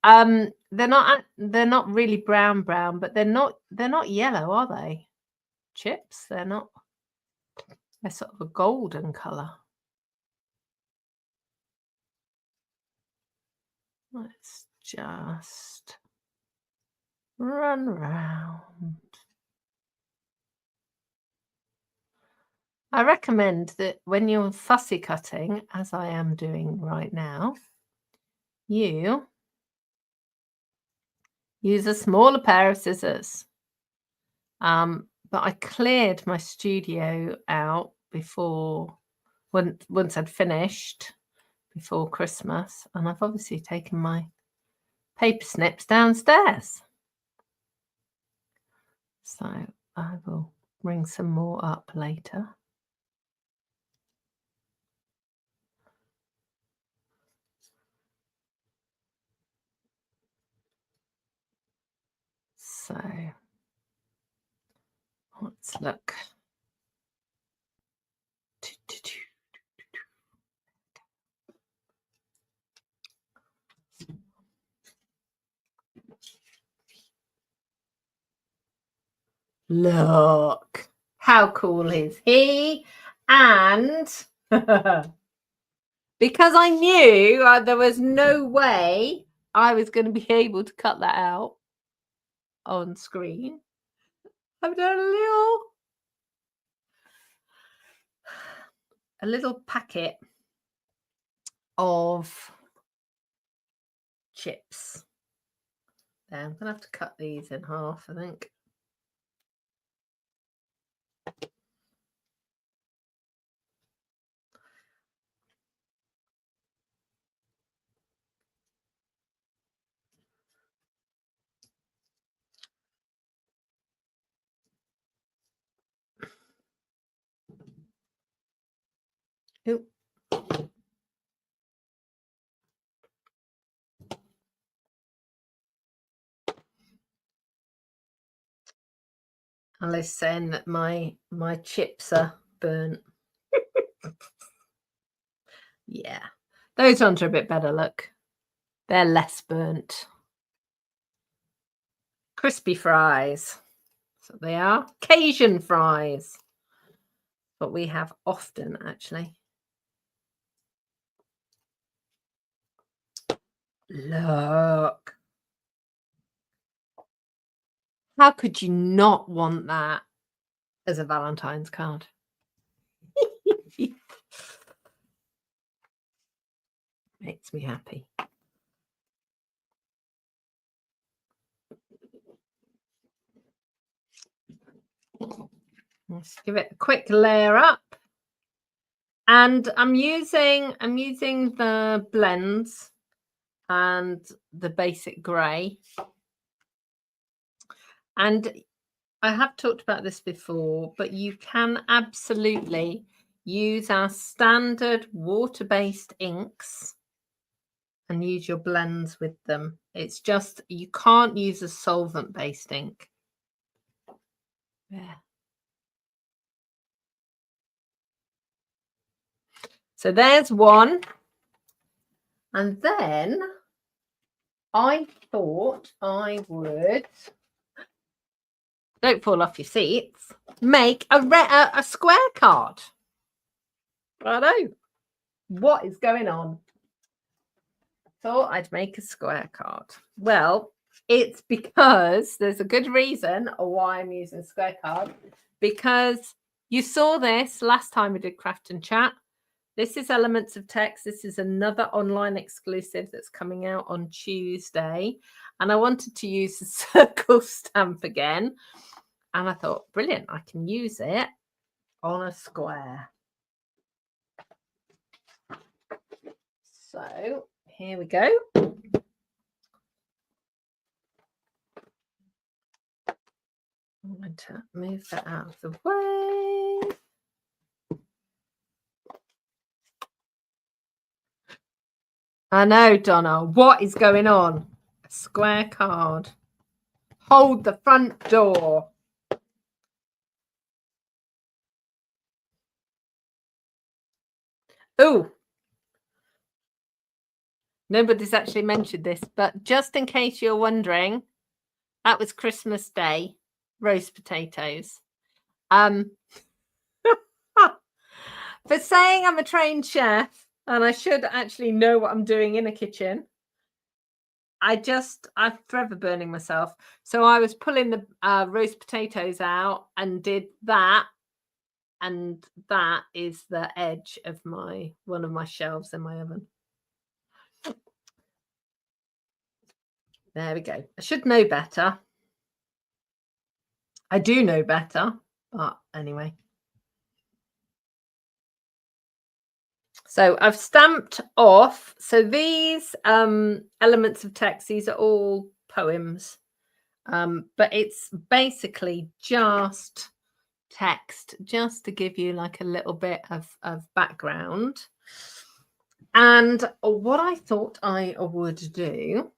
They're not really brown, but they're not yellow, are they? Chips, they're not. They're sort of a golden colour. Let's just run round. I recommend that when you're fussy cutting, as I am doing right now, you use a smaller pair of scissors. But I cleared my studio out before, once I'd finished, before Christmas, and I've obviously taken my paper snips downstairs. So I will bring some more up later. So let's look. Look, how cool is he? And because I knew there was no way I was going to be able to cut that out on screen, I've done a little packet of chips. There, I'm going to have to cut these in half, I think. Ooh. Alice saying that my chips are burnt. Yeah, those ones are a bit better. Look, they're less burnt. Crispy fries. So they are Cajun fries, but we have often actually. Look. How could you not want that as a Valentine's card? Makes me happy. Let's give it a quick layer up. And I'm using the blends and the basic grey. And I have talked about this before, but you can absolutely use our standard water-based inks and use your blends with them. It's just you can't use a solvent-based ink. Yeah. So there's one. And then I thought I would, don't fall off your seats, make a square card. Righto. What is going on? Thought I'd make a square card. Well, it's because there's a good reason why I'm using square card, because you saw this last time we did Craft and Chat. This is Elements of Text. This is another online exclusive that's coming out on Tuesday. And I wanted to use the circle stamp again. And I thought, brilliant, I can use it on a square. So here we go. I'm going to move that out of the way. I know, Donna. What is going on? A square card. Hold the front door. Oh, nobody's actually mentioned this, but just in case you're wondering, that was Christmas Day, roast potatoes. For saying I'm a trained chef and I should actually know what I'm doing in a kitchen, I'm forever burning myself. So I was pulling the roast potatoes out and did that. And that is the edge of one of my shelves in my oven. There we go. I should know better. I do know better, but anyway. So I've stamped off. So these elements of text, these are all poems, but it's basically just text, just to give you like a little bit of background. And what I thought I would do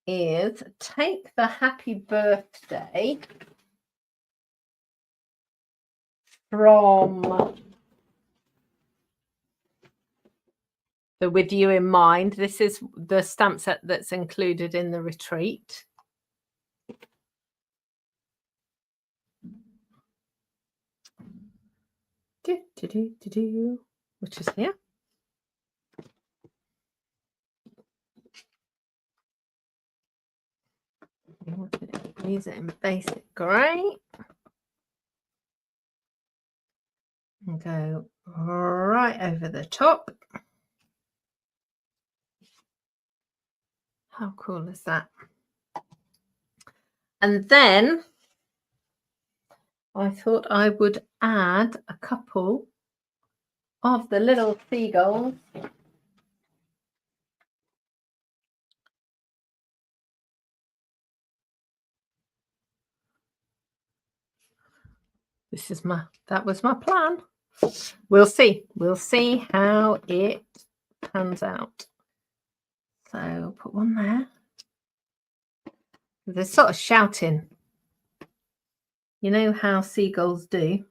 is take the happy birthday from the With You in Mind. This is the stamp set that's included in the retreat. Which is here. Use it in basic grey. And go right over the top. How cool is that? And then I thought I would add a couple of the little seagulls. That was my plan. We'll see. We'll see how it pans out. So put one there. They're sort of shouting. You know how seagulls do.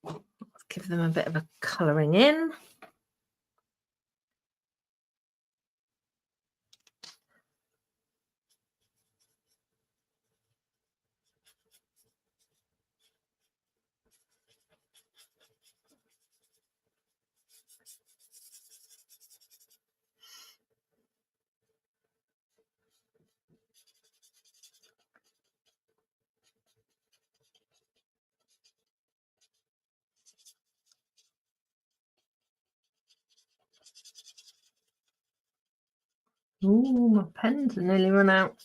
Let's give them a bit of a colouring in. Ooh, my pen's nearly run out.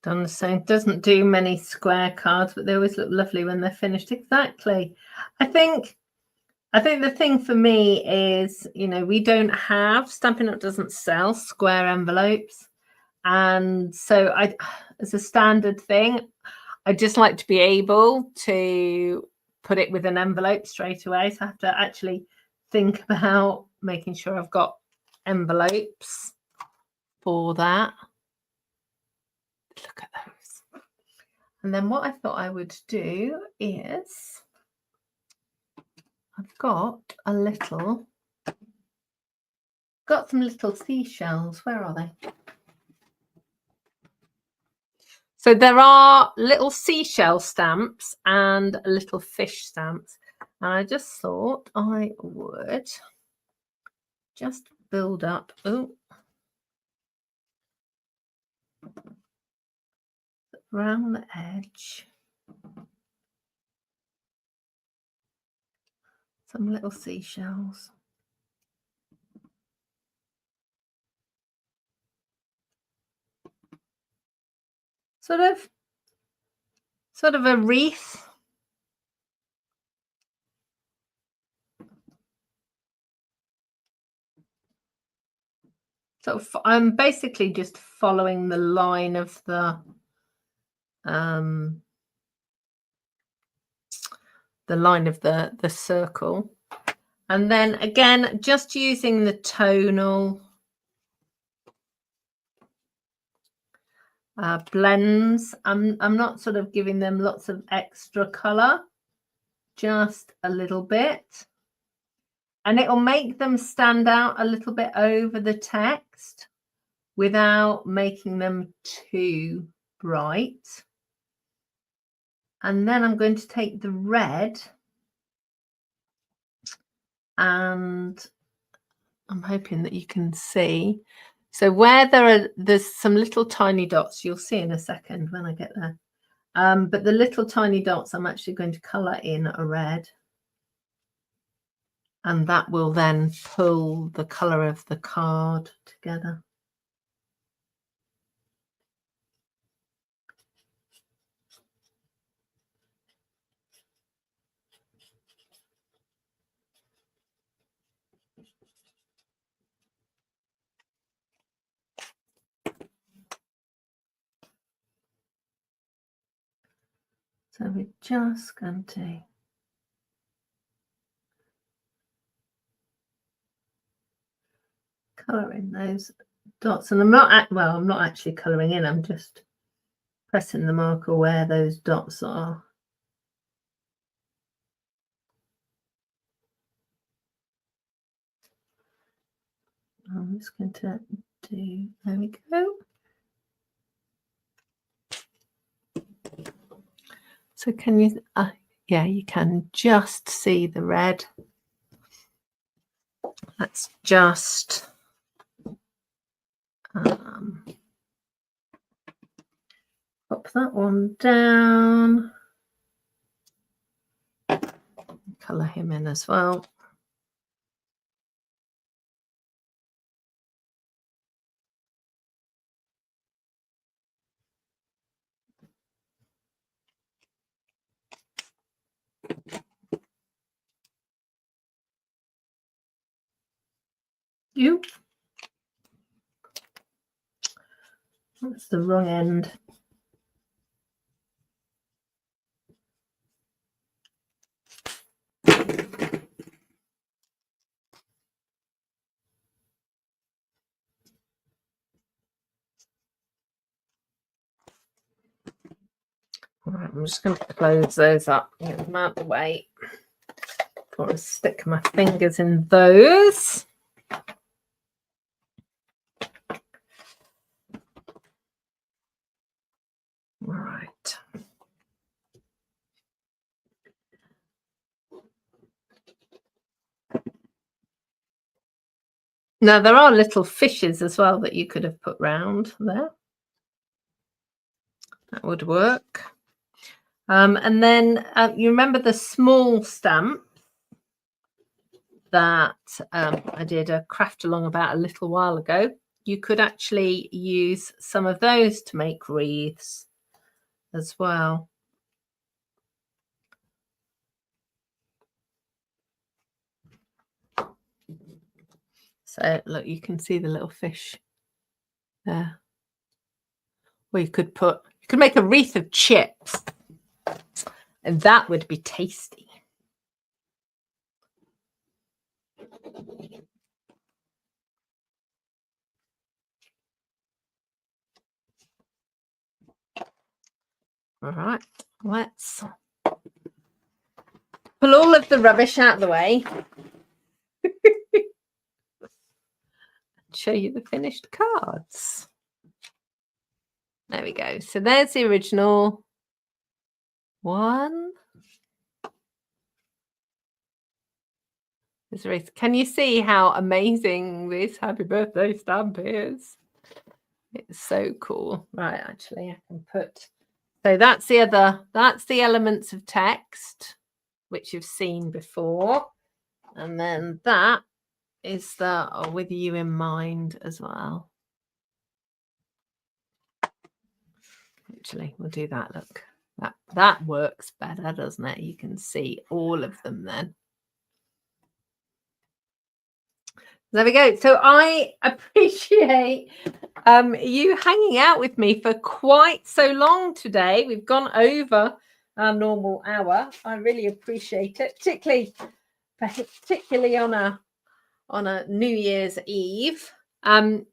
Done the same. Doesn't do many square cards, but they always look lovely when they're finished. Exactly. I think the thing for me is, you know, we don't have, Stampin' Up! Doesn't sell square envelopes. And so as a standard thing, I just like to be able to put it with an envelope straight away. So I have to actually think about making sure I've got envelopes for that. Look at those. And then what I thought I would do is, I've got some little seashells. Where are they? So there are little seashell stamps and little fish stamps. And I just thought I would just build up, around the edge, some little seashells. Sort of a wreath. So I'm basically just following the line of the circle, and then again just using the tonal blends. I'm not sort of giving them lots of extra color, just a little bit, and it'll make them stand out a little bit over the text without making them too bright. And then I'm going to take the red, and I'm hoping that you can see. So where there's some little tiny dots, you'll see in a second when I get there. But the little tiny dots, I'm actually going to colour in a red. And that will then pull the colour of the card together. So we're just going to colour in those dots, and I'm not actually colouring in, I'm just pressing the marker where those dots are. I'm just going to do, there we go. So can you, yeah, you can just see the red. Let's just pop that one down. Colour him in as well. That's the wrong end. All right, I'm just going to close those up, get them out the way before I stick my fingers in those. All right. Now there are little fishes as well that you could have put round there. That would work. And then you remember the small stamp that I did a craft along about a little while ago. you could actually use some of those to make wreaths as well. So look, you can see the little fish there. Or you could make a wreath of chips, and that would be tasty. All right, let's pull all of the rubbish out of the way. Show you the finished cards. There we go. So there's the original one. Can you see how amazing this happy birthday stamp is? It's so cool. Right, actually, I can put... So that's the elements of text, which you've seen before. And then that is the with you in mind as well. Actually, we'll do that. Look, that works better, doesn't it? You can see all of them then. There we go. So I appreciate you hanging out with me for quite so long today. We've gone over our normal hour. I really appreciate it, particularly on a New Year's Eve.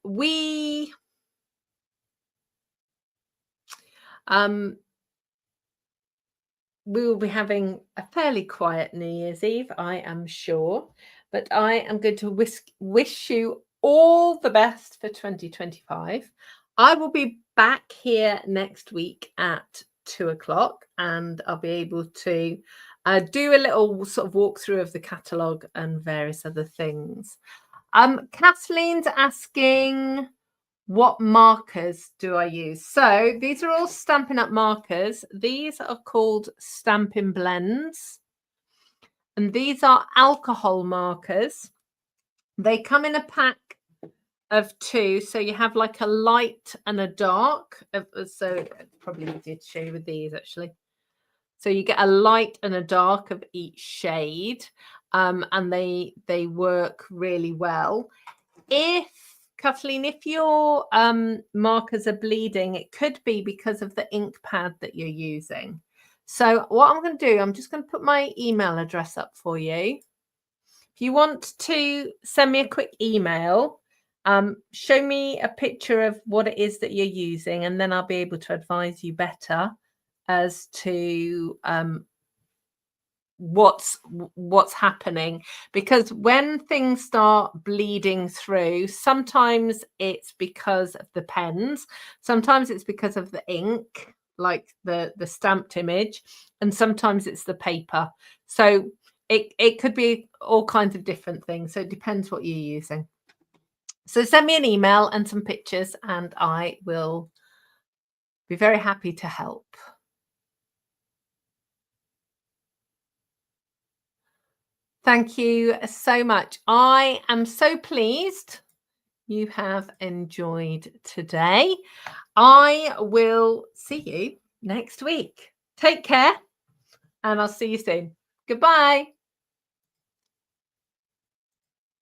We will be having a fairly quiet New Year's Eve, I am sure. But I am going to wish you all the best for 2025. I will be back here next week at 2 o'clock, and I'll be able to do a little sort of walkthrough of the catalogue and various other things. Kathleen's asking, what markers do I use? So these are all Stampin' Up markers. These are called Stampin' Blends. And these are alcohol markers. They come in a pack of 2. So you have like a light and a dark. So it's probably easier to show you with these, actually. So you get a light and a dark of each shade. And they work really well. Kathleen, if your markers are bleeding, it could be because of the ink pad that you're using. So what I'm going to do, I'm just going to put my email address up for you. If you want to send me a quick email, show me a picture of what it is that you're using, and then I'll be able to advise you better as to what's happening. Because when things start bleeding through, sometimes it's because of the pens, sometimes it's because of the ink, like the stamped image, and sometimes it's the paper. So it could be all kinds of different things. So it depends what you're using. So send me an email and some pictures, and I will be very happy to help. Thank you so much. I am so pleased you have enjoyed today. I will see you next week. Take care, and I'll see you soon. Goodbye.